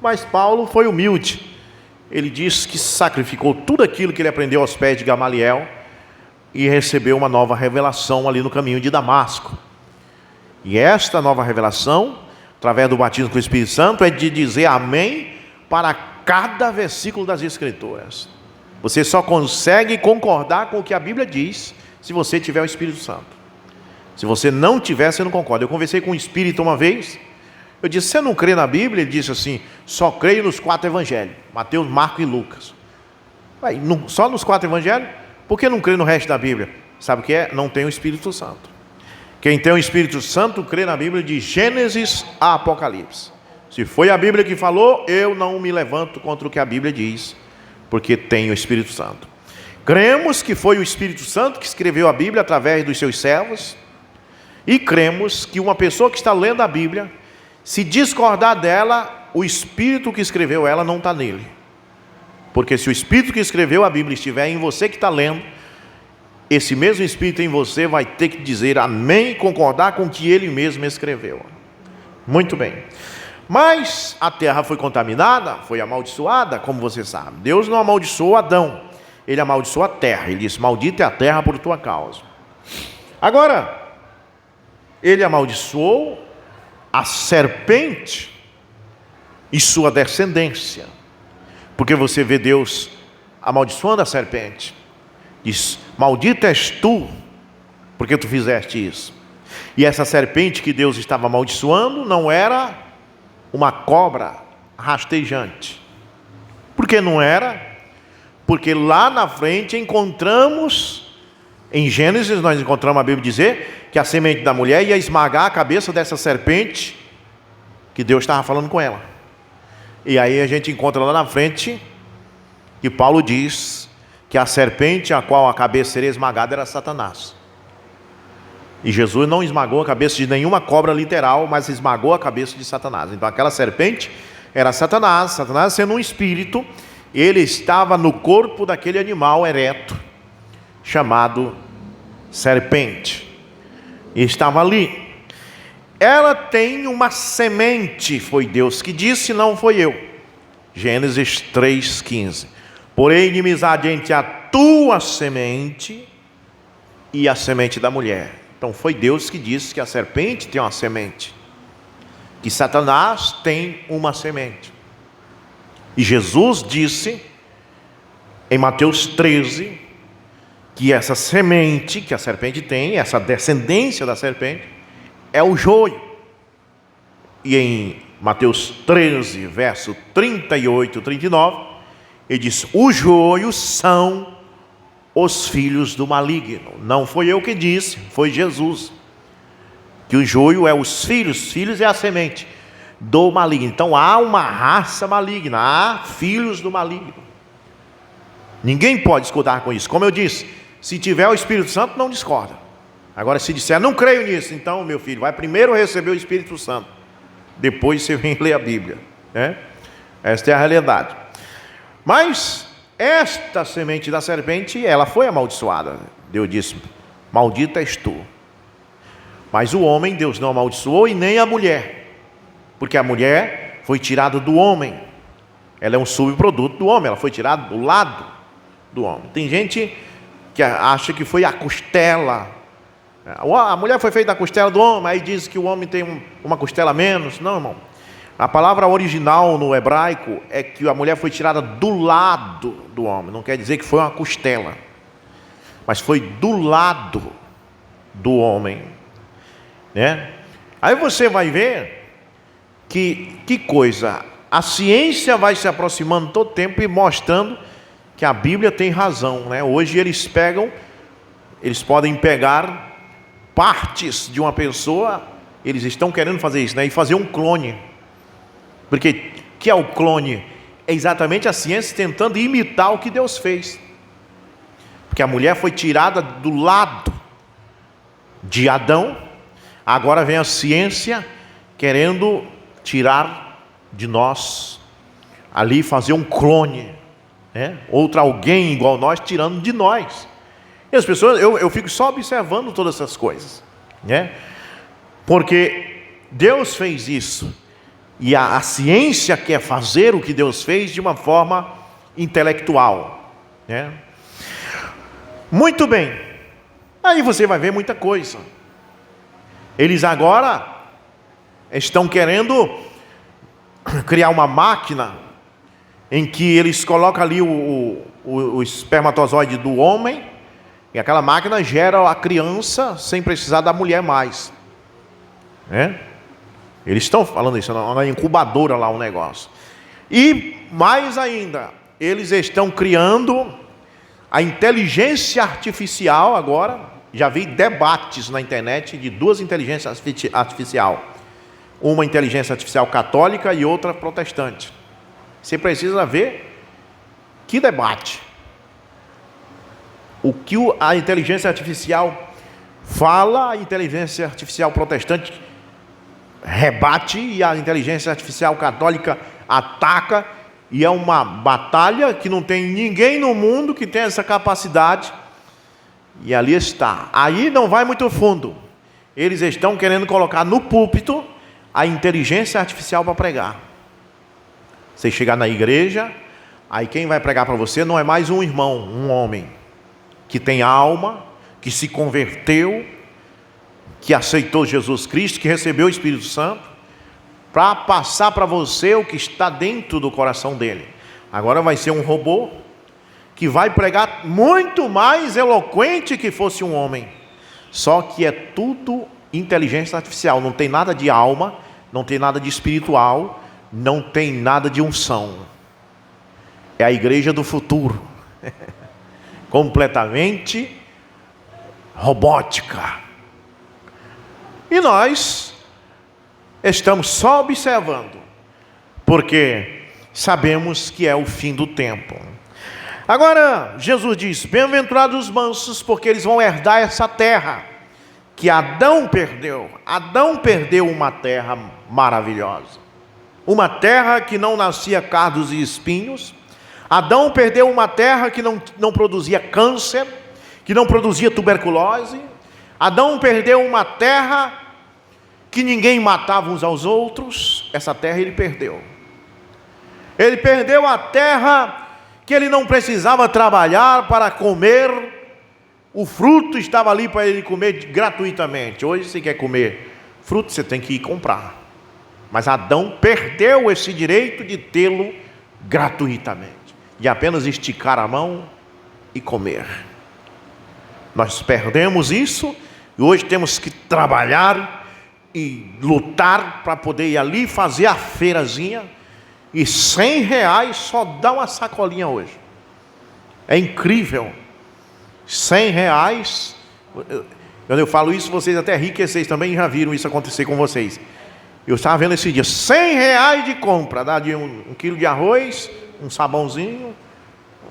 Mas Paulo foi humilde. Ele diz que sacrificou tudo aquilo que ele aprendeu aos pés de Gamaliel e recebeu uma nova revelação ali no caminho de Damasco. E esta nova revelação, através do batismo com o Espírito Santo, é de dizer amém para cada versículo das Escrituras. Você só consegue concordar com o que a Bíblia diz se você tiver o Espírito Santo. Se você não tiver, você não concorda. Eu conversei com um espírito uma vez. Eu disse: você não crê na Bíblia? Ele disse assim: só creio nos 4 evangelhos, Mateus, Marcos e Lucas. Só nos 4 evangelhos? Por que não crê no resto da Bíblia? Sabe o que é? Não tem o Espírito Santo. Quem tem o Espírito Santo crê na Bíblia de Gênesis a Apocalipse. Se foi a Bíblia que falou, eu não me levanto contra o que a Bíblia diz, porque tem o Espírito Santo. Cremos que foi o Espírito Santo que escreveu a Bíblia através dos seus servos. E cremos que uma pessoa que está lendo a Bíblia, se discordar dela, o Espírito que escreveu ela não está nele. Porque se o Espírito que escreveu a Bíblia estiver em você que está lendo, esse mesmo Espírito em você vai ter que dizer amém e concordar com o que ele mesmo escreveu. Muito bem. Mas a terra foi contaminada, foi amaldiçoada, como você sabe. Deus não amaldiçoou Adão, ele amaldiçoou a terra. Ele disse: maldita é a terra por tua causa. Agora, ele amaldiçoou a serpente e sua descendência. Porque você vê Deus amaldiçoando a serpente. Diz: maldita és tu, porque tu fizeste isso. E essa serpente que Deus estava amaldiçoando não era uma cobra rastejante. Por que não era? Porque lá na frente encontramos, em Gênesis nós encontramos a Bíblia dizer que a semente da mulher ia esmagar a cabeça dessa serpente que Deus estava falando com ela. E aí a gente encontra lá na frente que Paulo diz que a serpente a qual a cabeça seria esmagada era Satanás. E Jesus não esmagou a cabeça de nenhuma cobra literal, mas esmagou a cabeça de Satanás. Então aquela serpente era Satanás. Satanás, sendo um espírito, ele estava no corpo daquele animal ereto chamado serpente. E estava ali. Ela tem uma semente, foi Deus que disse, não foi eu. Gênesis 3,15. Porém, inimizade entre a tua semente e a semente da mulher. Então foi Deus que disse que a serpente tem uma semente, que Satanás tem uma semente. E Jesus disse em Mateus 13 que essa semente que a serpente tem, essa descendência da serpente, é o joio. E em Mateus 13, verso 38 e 39, ele diz: o joio são os filhos do maligno. Não foi eu que disse, foi Jesus. Que o joio é os filhos é a semente. do maligno. Então há uma raça maligna, há filhos do maligno. Ninguém pode discordar com isso. Como eu disse, se tiver o Espírito Santo, não discorda. Agora, se disser, não creio nisso, então, meu filho, vai primeiro receber o Espírito Santo, depois você vem ler a Bíblia, né? Esta é a realidade. Mas esta semente da serpente, ela foi amaldiçoada. Deus disse: maldita és tu. Mas o homem, Deus não amaldiçoou, e nem a mulher, porque a mulher foi tirada do homem. Ela é um subproduto do homem, ela foi tirada do lado do homem. Tem gente que acha que foi a costela. A mulher foi feita da costela do homem, aí diz que o homem tem uma costela a menos. Não, irmão. A palavra original no hebraico é que a mulher foi tirada do lado do homem. Não quer dizer que foi uma costela, mas foi do lado do homem, né? Aí você vai ver que coisa. A ciência vai se aproximando todo tempo e mostrando que a Bíblia tem razão, né? Hoje eles podem pegar partes de uma pessoa, eles estão querendo fazer isso, né? E fazer um clone. Porque que é o clone? É exatamente a ciência tentando imitar o que Deus fez. Porque a mulher foi tirada do lado de Adão, agora vem a ciência querendo tirar de nós, ali fazer um clone, né? Outro alguém igual nós, tirando de nós. E as pessoas, eu fico só observando todas essas coisas, né? Porque Deus fez isso, e a ciência quer fazer o que Deus fez de uma forma intelectual, né? Muito bem, aí você vai ver muita coisa. Eles agora estão querendo criar uma máquina em que eles colocam ali o espermatozoide do homem, e aquela máquina gera a criança sem precisar da mulher mais, né? Eles estão falando isso na incubadora lá, o negócio. E mais ainda, eles estão criando a inteligência artificial agora. Já vi debates na internet de duas inteligências artificiais. Uma inteligência artificial católica e outra protestante. Você precisa ver que debate. O que a inteligência artificial fala, a inteligência artificial protestante rebate, e a inteligência artificial católica ataca, e é uma batalha que não tem ninguém no mundo que tenha essa capacidade. E ali está. Aí não vai muito fundo. Eles estão querendo colocar no púlpito a inteligência artificial para pregar. Você chegar na igreja, aí quem vai pregar para você não é mais um irmão, um homem que tem alma, que se converteu, que aceitou Jesus Cristo, que recebeu o Espírito Santo, para passar para você o que está dentro do coração dele. Agora vai ser um robô que vai pregar muito mais eloquente que fosse um homem. Só que é tudo inteligência artificial, não tem nada de alma, não tem nada de espiritual, não tem nada de unção. É a igreja do futuro. Completamente robótica. E nós estamos só observando, porque sabemos que é o fim do tempo. Agora, Jesus diz: bem-aventurados os mansos, porque eles vão herdar essa terra que Adão perdeu. Adão perdeu uma terra maravilhosa, uma terra que não nascia cardos e espinhos. Adão perdeu uma terra que não produzia câncer, que não produzia tuberculose. Adão perdeu uma terra que ninguém matava uns aos outros. Essa terra ele perdeu. Ele perdeu a terra que ele não precisava trabalhar para comer. O fruto estava ali para ele comer gratuitamente. Hoje, se quer comer fruto, você tem que ir comprar. Mas Adão perdeu esse direito de tê-lo gratuitamente, de apenas esticar a mão e comer. Nós perdemos isso, e hoje temos que trabalhar e lutar para poder ir ali fazer a feirazinha, e R$100 só dá uma sacolinha hoje. É incrível. R$100. Quando eu falo isso, vocês até riem, que vocês também já viram isso acontecer com vocês. Eu estava vendo esse dia, R$100 de compra, dá de um quilo de arroz, um sabãozinho,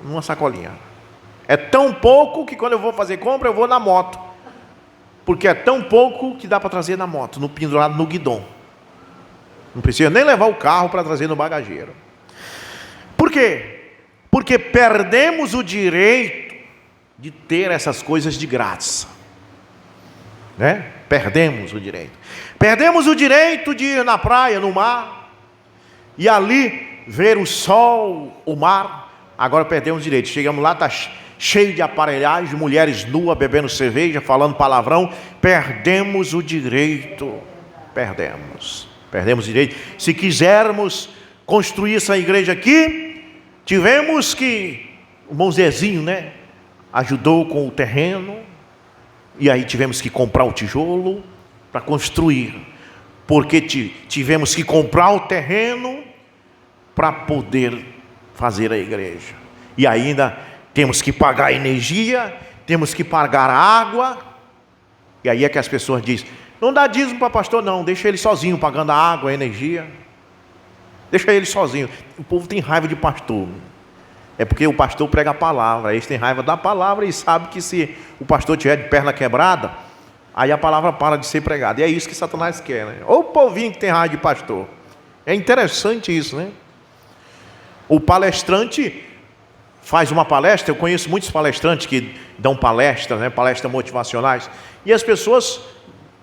uma sacolinha. É tão pouco que quando eu vou fazer compra, eu vou na moto. Porque é tão pouco que dá para trazer na moto, pendurado no guidão. Não precisa nem levar o carro para trazer no bagageiro. Por quê? Porque perdemos o direito de ter essas coisas de graça. Né? Perdemos o direito. Perdemos o direito de ir na praia, no mar, e ali ver o sol, o mar. Agora perdemos o direito. Chegamos lá, está cheio de aparelhagem, mulheres nuas, bebendo cerveja, falando palavrão. Perdemos o direito. Perdemos o direito. Se quisermos construir essa igreja aqui, tivemos que, o irmão Zezinho, né, ajudou com o terreno, e aí tivemos que comprar o tijolo para construir, porque tivemos que comprar o terreno para poder fazer a igreja, e ainda temos que pagar a energia, temos que pagar a água, e aí é que as pessoas dizem, não dá dízimo para pastor não, deixa ele sozinho pagando a água, a energia, deixa ele sozinho. O povo tem raiva de pastor, é porque o pastor prega a palavra, eles têm raiva da palavra e sabem que se o pastor tiver de perna quebrada, aí a palavra para de ser pregada, e é isso que Satanás quer, né? Ou o povinho que tem raiva de pastor. É interessante isso, né? O palestrante faz uma palestra, eu conheço muitos palestrantes que dão palestras, né? Palestras motivacionais, e as pessoas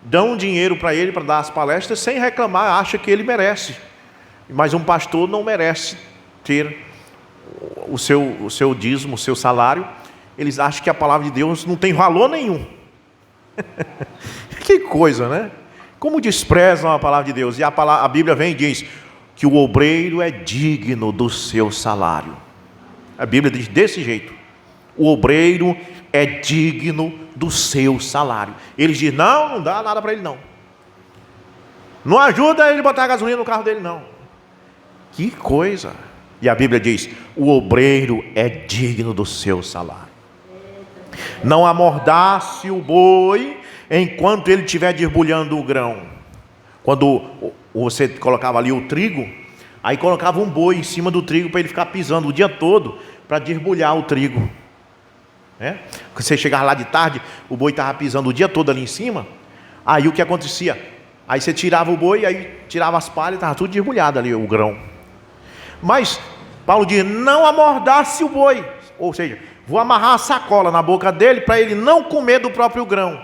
dão dinheiro para ele para dar as palestras sem reclamar, acha que ele merece, mas um pastor não merece ter o seu dízimo, o seu salário. Eles acham que a palavra de Deus não tem valor nenhum. Que coisa, né? Como desprezam a palavra de Deus. E a Bíblia vem e diz que o obreiro é digno do seu salário. A Bíblia diz desse jeito: o obreiro é digno do seu salário. Eles dizem, não dá nada para ele não. Não ajuda ele a botar gasolina no carro dele não. Que coisa. E a Bíblia diz, o obreiro é digno do seu salário. Não amordace o boi enquanto ele estiver derbulhando o grão. Quando você colocava ali o trigo, aí colocava um boi em cima do trigo para ele ficar pisando o dia todo para derbulhar o trigo. Você chegava lá de tarde, o boi estava pisando o dia todo ali em cima. Aí o que acontecia? Aí você tirava o boi, aí tirava as palhas, estava tudo derbulhado ali o grão. Mas Paulo diz, não amordace o boi, ou seja, vou amarrar a sacola na boca dele para ele não comer do próprio grão.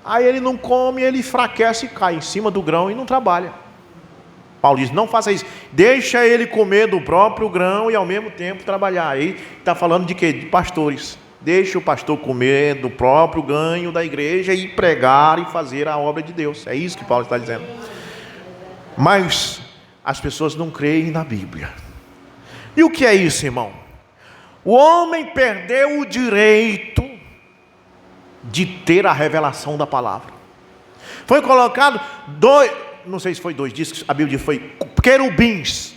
Aí ele não come, ele enfraquece e cai em cima do grão e não trabalha. Paulo diz, não faça isso, deixa ele comer do próprio grão e ao mesmo tempo trabalhar. Aí está falando de quê? De pastores. Deixa o pastor comer do próprio ganho da igreja e pregar e fazer a obra de Deus. É isso que Paulo está dizendo. Mas as pessoas não creem na Bíblia. E o que é isso, irmão? O homem perdeu o direito de ter a revelação da palavra. Foi colocado não sei se foi dois, diz que a Bíblia diz, foi querubins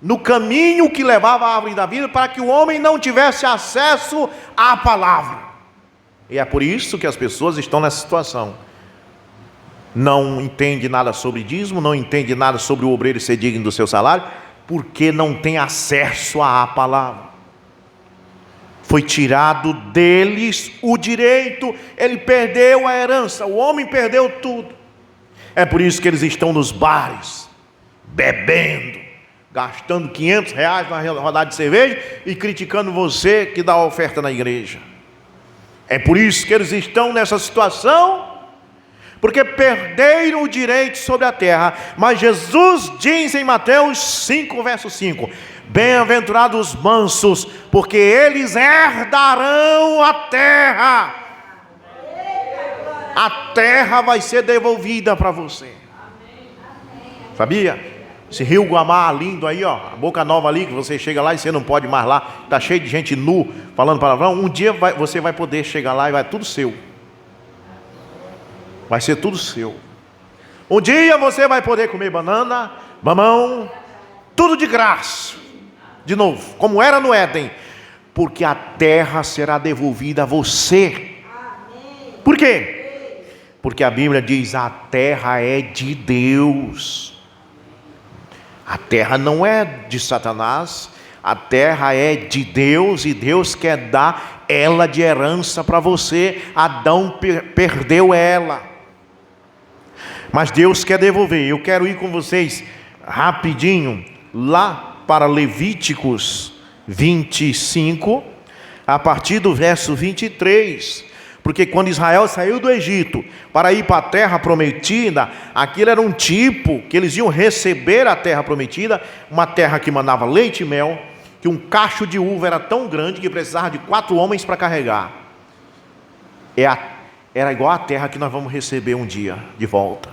no caminho que levava à árvore da vida, para que o homem não tivesse acesso à palavra. E é por isso que as pessoas estão nessa situação. Não entende nada sobre dízimo, não entende nada sobre o obreiro ser digno do seu salário, porque não tem acesso à palavra. Foi tirado deles o direito, ele perdeu a herança, o homem perdeu tudo. É por isso que eles estão nos bares, bebendo, gastando R$500 na rodada de cerveja e criticando você que dá a oferta na igreja. É por isso que eles estão nessa situação, porque perderam o direito sobre a terra. Mas Jesus diz em Mateus 5, verso 5, bem-aventurados os mansos, porque eles herdarão a terra. A terra vai ser devolvida para você. Sabia? Esse rio Guamá lindo aí, ó, a Boca Nova ali, que você chega lá e você não pode mais lá, está cheio de gente nu, falando palavrão. Um dia você vai poder chegar lá e vai tudo seu. Vai ser tudo seu. Um dia você vai poder comer banana, mamão, tudo de graça. De novo, como era no Éden. Porque a terra será devolvida a você. Por quê? Porque a Bíblia diz: a terra é de Deus. A terra não é de Satanás, a terra é de Deus, e Deus quer dar ela de herança para você. Adão perdeu ela, mas Deus quer devolver. Eu quero ir com vocês rapidinho lá para Levíticos 25, a partir do verso 23. Porque quando Israel saiu do Egito para ir para a terra prometida, aquilo era um tipo que eles iam receber a terra prometida, uma terra que mandava leite e mel, que um cacho de uva era tão grande que precisava de 4 homens para carregar. Era igual a terra que nós vamos receber um dia de volta.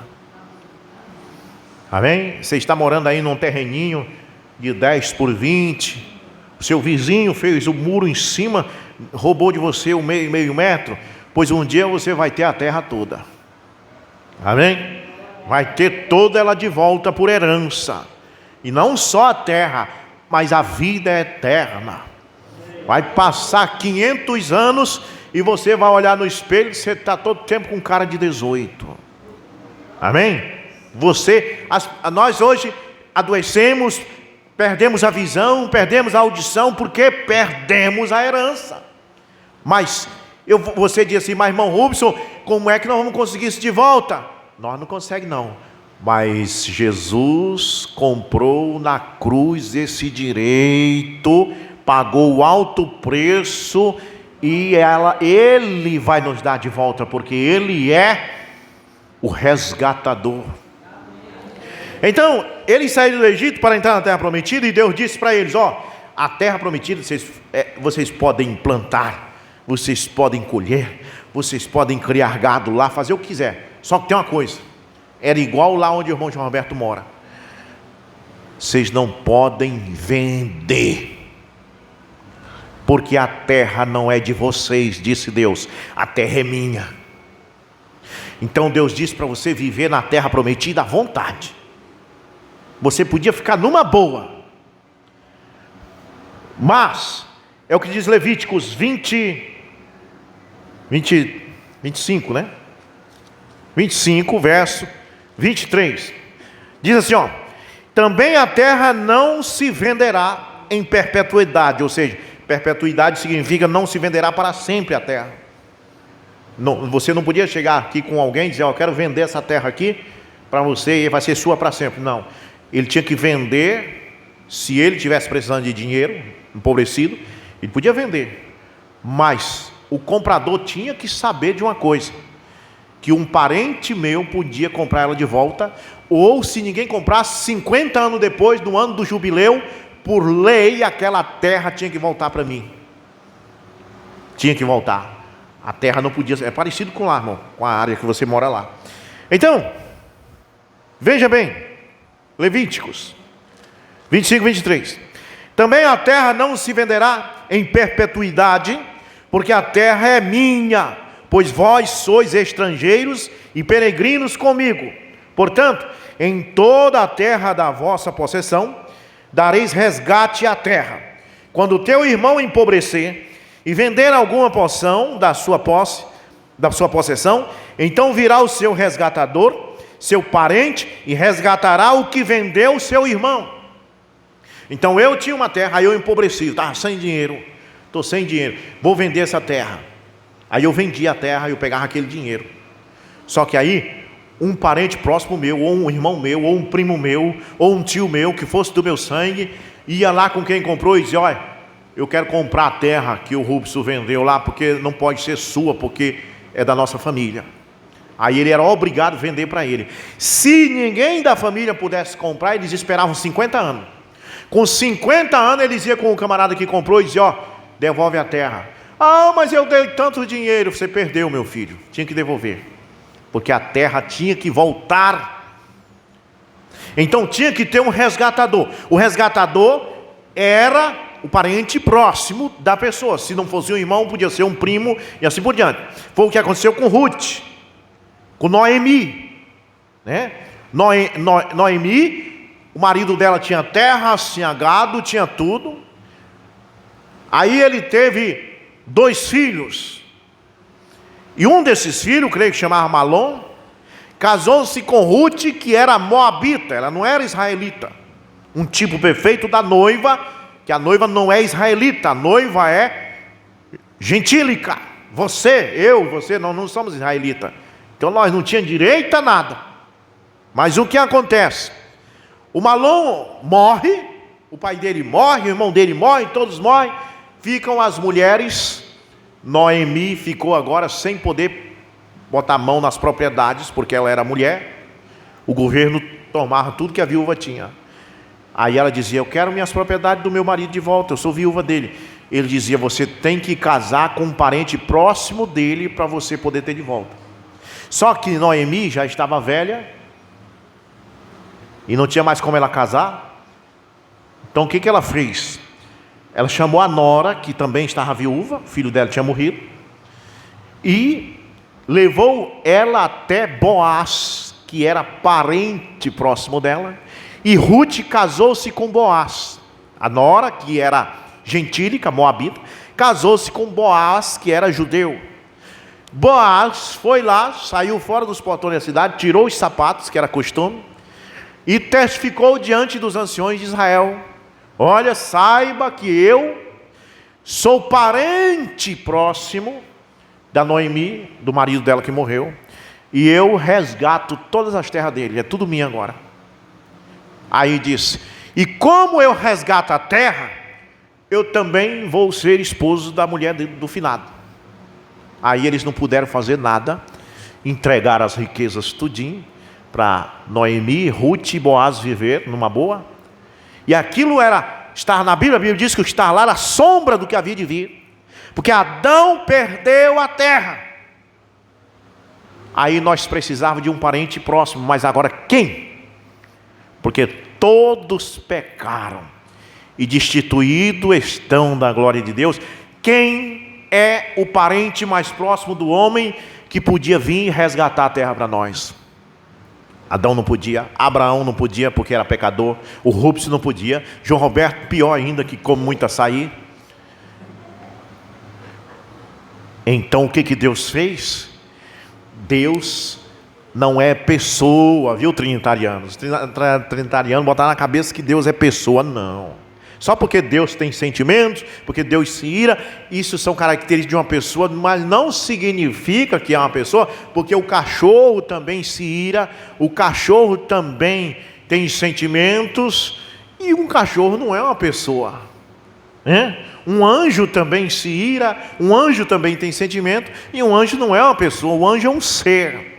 Amém? Você está morando aí num terreninho de 10 por 20, o seu vizinho fez o muro em cima, roubou de você o meio metro. Pois um dia você vai ter a terra toda. Amém? Vai ter toda ela de volta por herança. E não só a terra, mas a vida eterna. Vai passar 500 anos e você vai olhar no espelho e você está todo tempo com cara de 18. Amém? Nós hoje adoecemos, perdemos a visão, perdemos a audição, porque perdemos a herança. Mas você diz assim: mas irmão Rubson, como é que nós vamos conseguir isso de volta? Nós não conseguimos não, mas Jesus comprou na cruz esse direito, pagou o alto preço, e Ele vai nos dar de volta, porque Ele é o resgatador. Então, eles saíram do Egito para entrar na terra prometida, e Deus disse para eles: a terra prometida vocês podem plantar, vocês podem colher, vocês podem criar gado lá, fazer o que quiser. Só que tem uma coisa: era igual lá onde o irmão João Roberto mora. Vocês não podem vender, porque a terra não é de vocês, disse Deus, a terra é minha. Então Deus disse para você viver na terra prometida à vontade. Você podia ficar numa boa, mas é o que diz Levíticos 25, né? 25, verso 23. Diz assim, também a terra não se venderá em perpetuidade. Ou seja, perpetuidade significa não se venderá para sempre a terra. Não, você não podia chegar aqui com alguém e dizer: eu quero vender essa terra aqui para você e vai ser sua para sempre. Não, ele tinha que vender. Se ele tivesse precisando de dinheiro, empobrecido, ele podia vender, mas o comprador tinha que saber de uma coisa: que um parente meu podia comprar ela de volta, ou se ninguém comprasse, 50 anos depois, no ano do jubileu, por lei, aquela terra tinha que voltar para mim. Tinha que voltar. A terra não podia ser. É parecido com lá, irmão, com a área que você mora lá. Então, veja bem, Levíticos 25, 23. Também a terra não se venderá em perpetuidade, porque a terra é minha, pois vós sois estrangeiros e peregrinos comigo. Portanto, em toda a terra da vossa possessão, dareis resgate à terra. Quando o teu irmão empobrecer e vender alguma porção da sua possessão, então virá o seu resgatador, seu parente, e resgatará o que vendeu o seu irmão. Então eu tinha uma terra, aí eu empobreci, estava sem dinheiro, estou sem dinheiro, vou vender essa terra. Aí eu vendia a terra e eu pegava aquele dinheiro. Só que aí um parente próximo meu, ou um irmão meu, ou um primo meu, ou um tio meu, que fosse do meu sangue, ia lá com quem comprou e dizia: olha, eu quero comprar a terra que o Rubson vendeu lá, porque não pode ser sua, porque é da nossa família. Aí ele era obrigado a vender para ele. Se ninguém da família pudesse comprar, eles esperavam 50 anos. Com 50 anos eles iam com o camarada que comprou e dizia: devolve a terra. Mas eu dei tanto dinheiro. Você perdeu, meu filho, tinha que devolver, porque a terra tinha que voltar. Então tinha que ter um resgatador. O resgatador era o parente próximo da pessoa. Se não fosse um irmão, podia ser um primo, e assim por diante. Foi o que aconteceu com Ruth, com Noemi, né? Noemi, o marido dela tinha terra, tinha gado, tinha tudo. Aí ele teve 2 filhos, e um desses filhos, creio que chamava Malom, Casou-se com Ruth, que era moabita, ela não era israelita. Um tipo perfeito da noiva, que a noiva não é israelita, a noiva é gentílica. Você, nós não somos israelita. Então nós não tínhamos direito a nada. Mas o que acontece? O Malom morre, o pai dele morre, o irmão dele morre, todos morrem. Ficam as mulheres. Noemi ficou agora sem poder botar a mão nas propriedades, porque ela era mulher. O governo tomava tudo que a viúva tinha. Aí ela dizia: eu quero minhas propriedades do meu marido de volta, eu sou viúva dele. Ele dizia: você tem que casar com um parente próximo dele para você poder ter de volta. Só que Noemi já estava velha e não tinha mais como ela casar. Então o que ela fez? Ela chamou a nora, que também estava viúva, o filho dela tinha morrido, e levou ela até Boaz, que era parente próximo dela. E Ruth casou-se com Boaz. A nora, que era gentílica, moabita, casou-se com Boaz, que era judeu. Boaz foi lá, saiu fora dos portões da cidade, tirou os sapatos, que era costume, e testificou diante dos anciões de Israel: olha, saiba que eu sou parente próximo da Noemi, do marido dela que morreu, e eu resgato todas as terras dele, é tudo minha agora. Aí disse: e como eu resgato a terra, eu também vou ser esposo da mulher do finado. Aí eles não puderam fazer nada, entregaram as riquezas tudinho para Noemi, Ruth e Boaz viver numa boa. E aquilo era estar na Bíblia. A Bíblia diz que o estar lá era a sombra do que havia de vir, porque Adão perdeu a terra. Aí nós precisávamos de um parente próximo, mas agora quem? Porque todos pecaram e destituídos estão da glória de Deus. Quem é o parente mais próximo do homem que podia vir resgatar a terra para nós? Adão não podia, Abraão não podia porque era pecador, o Rubens não podia, João Roberto pior ainda, que come muito açaí. Então o que Deus fez? Deus não é pessoa, viu, trinitarianos? Trinitarianos botaram na cabeça que Deus é pessoa, não. Só porque Deus tem sentimentos, porque Deus se ira, isso são características de uma pessoa, mas não significa que é uma pessoa, porque o cachorro também se ira, o cachorro também tem sentimentos, e um cachorro não é uma pessoa, né? Um anjo também se ira, um anjo também tem sentimento, e um anjo não é uma pessoa, o anjo é um ser.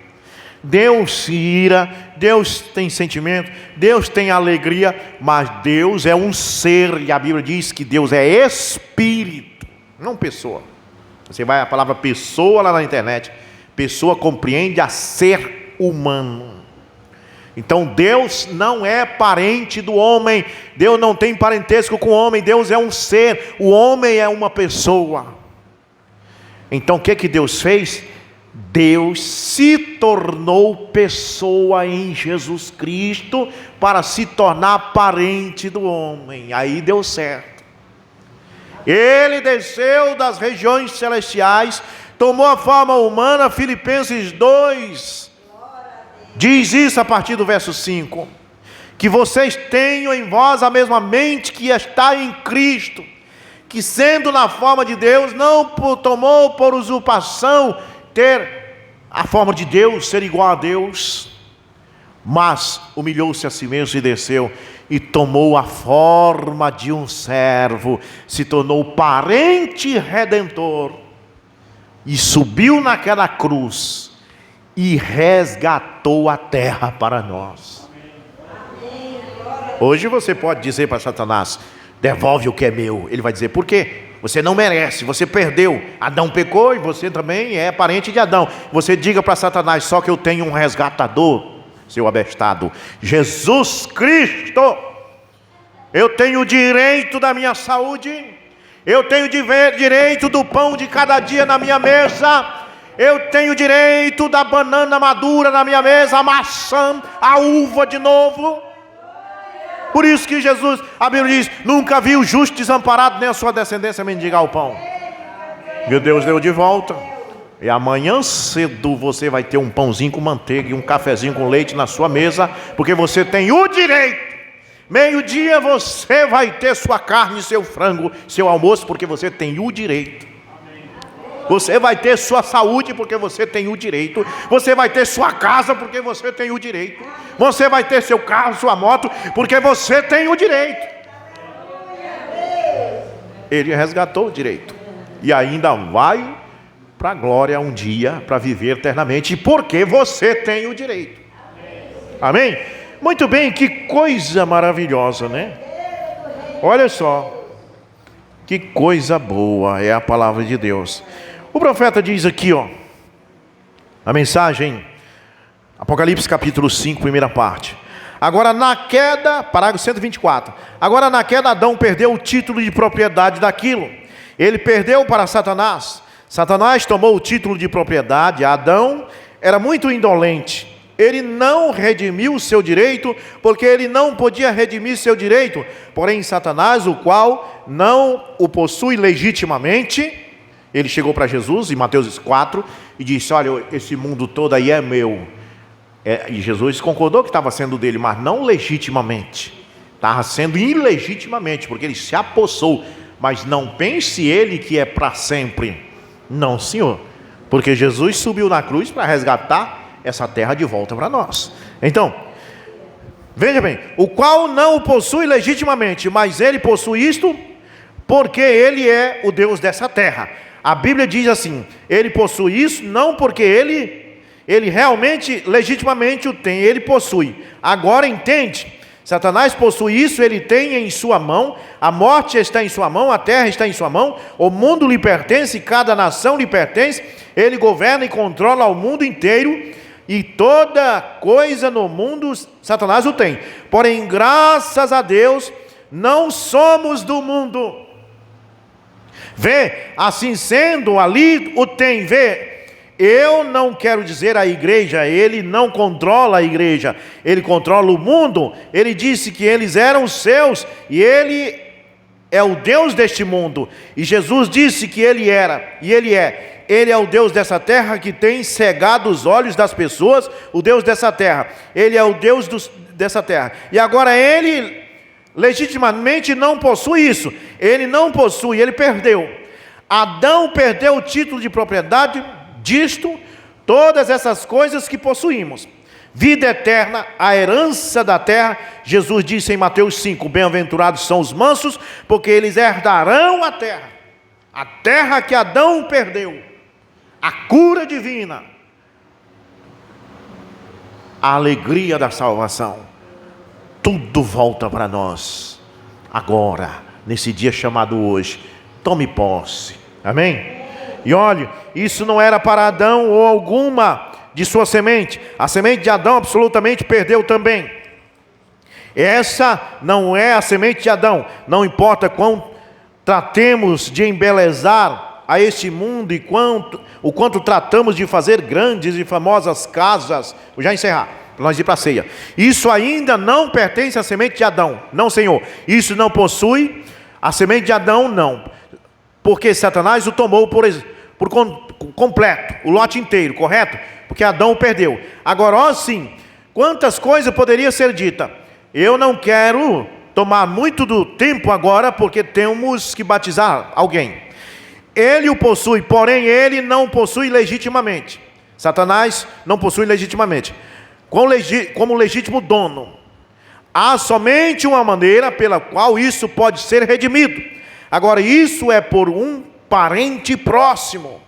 Deus se ira, Deus tem sentimento, Deus tem alegria, mas Deus é um ser, e a Bíblia diz que Deus é espírito, não pessoa. Você vai a palavra pessoa lá na internet, pessoa compreende a ser humano. Então Deus não é parente do homem, Deus não tem parentesco com o homem, Deus é um ser, o homem é uma pessoa. Então o que Deus fez? Deus se tornou pessoa em Jesus Cristo para se tornar parente do homem. Aí deu certo. Ele desceu das regiões celestiais, tomou a forma humana. Filipenses 2 diz isso a partir do verso 5: que vocês tenham em vós a mesma mente que está em Cristo, que sendo na forma de Deus, não tomou por usurpação ter a forma de Deus, ser igual a Deus, mas humilhou-se a si mesmo e desceu e tomou a forma de um servo, se tornou parente redentor e subiu naquela cruz e resgatou a terra para nós. Hoje você pode dizer para Satanás: devolve o que é meu. Ele vai dizer: por quê? Você não merece, você perdeu. Adão pecou e você também é parente de Adão. Você diga para Satanás: só que eu tenho um resgatador, seu abestado, Jesus Cristo. Eu tenho direito da minha saúde, eu tenho direito do pão de cada dia na minha mesa, eu tenho direito da banana madura na minha mesa, a maçã, a uva de novo. Por isso que Jesus, a Bíblia diz: nunca viu o justo desamparado, nem a sua descendência mendigar o pão. Meu Deus deu de volta. E amanhã cedo você vai ter um pãozinho com manteiga e um cafezinho com leite na sua mesa, porque você tem o direito. Meio-dia você vai ter sua carne, seu frango, seu almoço, porque você tem o direito. Você vai ter sua saúde, porque você tem o direito. Você vai ter sua casa, porque você tem o direito. Você vai ter seu carro, sua moto, porque você tem o direito. Ele resgatou o direito. E ainda vai para a glória um dia, para viver eternamente, porque você tem o direito. Amém? Muito bem, que coisa maravilhosa, né? Olha só, que coisa boa é a palavra de Deus. O profeta diz aqui, ó, a mensagem, Apocalipse capítulo 5, primeira parte. Agora na queda, parágrafo 124. Agora na queda Adão perdeu o título de propriedade daquilo. Ele perdeu para Satanás. Satanás tomou o título de propriedade. Adão era muito indolente. Ele não redimiu o seu direito, porque ele não podia redimir seu direito. Porém Satanás, o qual não o possui legitimamente, ele chegou para Jesus em Mateus 4 e disse: olha, esse mundo todo aí é meu. E Jesus concordou que estava sendo dele, mas não legitimamente. Estava sendo ilegitimamente, porque ele se apossou. Mas não pense ele que é para sempre. Não, Senhor, porque Jesus subiu na cruz para resgatar essa terra de volta para nós. Então, veja bem, o qual não o possui legitimamente, mas ele possui isto porque ele é o Deus dessa terra. A Bíblia diz assim: ele possui isso não porque ele realmente legitimamente o tem, ele possui. Agora entende? Satanás possui isso, ele tem em sua mão, a morte está em sua mão, a terra está em sua mão, o mundo lhe pertence, cada nação lhe pertence, ele governa e controla o mundo inteiro, e toda coisa no mundo Satanás o tem. Porém, graças a Deus, não somos do mundo. Vê, assim sendo, ali o tem, vê. Eu não quero dizer a igreja, ele não controla a igreja, ele controla o mundo. Ele disse que eles eram seus e ele é o Deus deste mundo. E Jesus disse que ele era, e ele é. Ele é o Deus dessa terra que tem cegado os olhos das pessoas, o Deus dessa terra. Ele é o Deus dessa terra. E agora ele legitimamente não possui isso. Ele não possui, ele perdeu. Adão perdeu o título de propriedade disto, todas essas coisas que possuímos. Vida eterna, a herança da terra. Jesus disse em Mateus 5, bem-aventurados são os mansos, porque eles herdarão a terra que Adão perdeu, a cura divina, a alegria da salvação, tudo volta para nós, agora, nesse dia chamado hoje. Tome posse, amém? E olhe, isso não era para Adão ou alguma de sua semente. A semente de Adão absolutamente perdeu também. Essa não é a semente de Adão. Não importa quão tratemos de embelezar a este mundo e o quanto tratamos de fazer grandes e famosas casas. Vou já encerrar, para nós ir para a ceia. Isso ainda não pertence à semente de Adão. Não, Senhor. Isso não possui a semente de Adão, não. Porque Satanás o tomou por completo, o lote inteiro, correto? Porque Adão o perdeu. Agora, ó sim, quantas coisas poderiam ser ditas. Eu não quero tomar muito do tempo agora, porque temos que batizar alguém. Ele o possui, porém ele não possui legitimamente. Satanás não possui legitimamente. Como legítimo dono. Há somente uma maneira pela qual isso pode ser redimido. Agora, isso é por um parente próximo.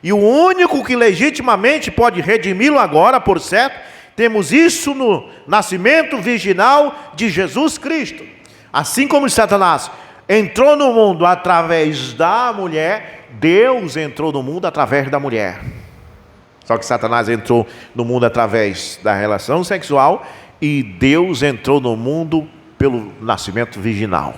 E o único que legitimamente pode redimi-lo agora, por certo, temos isso no nascimento virginal de Jesus Cristo. Assim como Satanás entrou no mundo através da mulher, Deus entrou no mundo através da mulher. Só que Satanás entrou no mundo através da relação sexual e Deus entrou no mundo pelo nascimento virginal.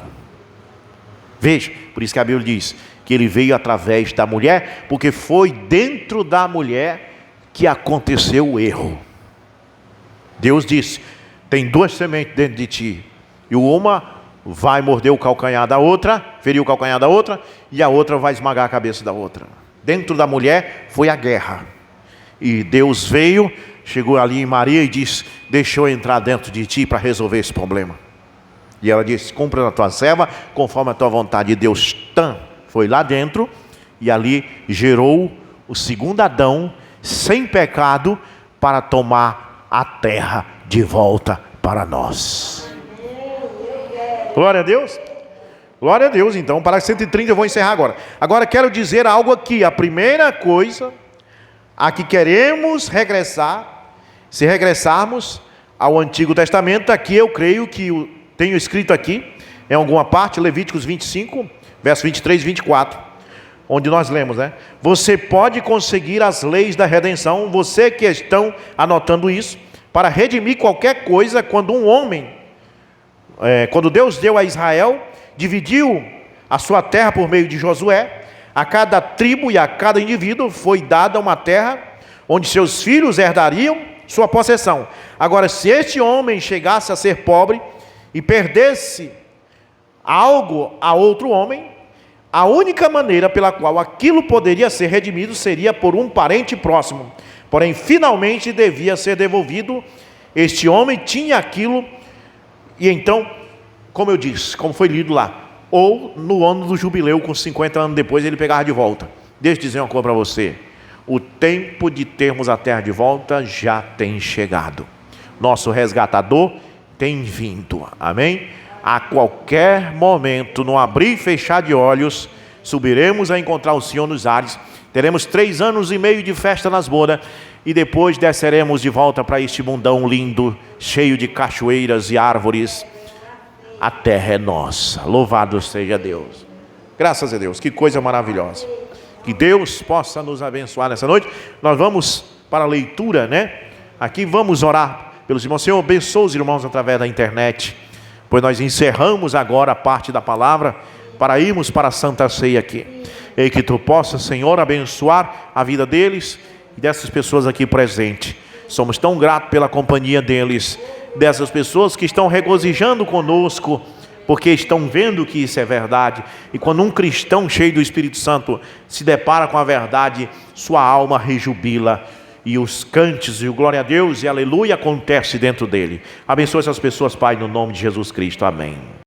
Veja, por isso que a Bíblia diz que ele veio através da mulher, porque foi dentro da mulher que aconteceu o erro. Deus disse: tem duas sementes dentro de ti, e uma vai morder o calcanhar da outra, ferir o calcanhar da outra, e a outra vai esmagar a cabeça da outra. dentro da mulher foi a guerra. E Deus veio, chegou ali em Maria e disse: deixa eu entrar dentro de ti para resolver esse problema. E ela disse: cumpra a tua serva conforme a tua vontade. E Deus foi lá dentro e ali gerou o segundo Adão sem pecado para tomar a terra de volta para nós. Glória a Deus. Glória a Deus. Então, parágrafo 130 eu vou encerrar agora. Agora quero dizer algo aqui. A primeira coisa a que queremos regressar, se regressarmos ao Antigo Testamento, aqui eu creio que tenho escrito aqui, em alguma parte, Levíticos 25, verso 23 e 24, onde nós lemos, né? Você pode conseguir as leis da redenção, você que estão anotando isso, para redimir qualquer coisa quando um homem, quando Deus deu a Israel, dividiu a sua terra por meio de Josué, a cada tribo e a cada indivíduo foi dada uma terra onde seus filhos herdariam sua possessão. Agora, se este homem chegasse a ser pobre e perdesse algo a outro homem, a única maneira pela qual aquilo poderia ser redimido seria por um parente próximo. Porém, finalmente devia ser devolvido. Este homem tinha aquilo, e então, como eu disse, como foi lido lá, ou no ano do jubileu, com 50 anos depois, ele pegava de volta. Deixa eu dizer uma coisa para você: o tempo de termos a terra de volta já tem chegado. Nosso resgatador tem vindo, amém? A qualquer momento, no abrir e fechar de olhos, subiremos a encontrar o Senhor nos ares. Teremos 3 anos e meio de festa nas bodas, e depois desceremos de volta para este mundão lindo, cheio de cachoeiras e árvores. A terra é nossa, louvado seja Deus. Graças a Deus, que coisa maravilhosa. Que Deus possa nos abençoar nessa noite. Nós vamos para a leitura, né? Aqui vamos orar pelos irmãos. Senhor, abençoa os irmãos através da internet, pois nós encerramos agora a parte da palavra para irmos para a Santa Ceia aqui. E que Tu possas, Senhor, abençoar a vida deles e dessas pessoas aqui presentes. Somos tão gratos pela companhia deles, dessas pessoas que estão regozijando conosco, porque estão vendo que isso é verdade. E quando um cristão cheio do Espírito Santo se depara com a verdade, sua alma rejubila, e os cantos e o glória a Deus e aleluia acontece dentro dele. Abençoa essas pessoas, Pai, no nome de Jesus Cristo, amém.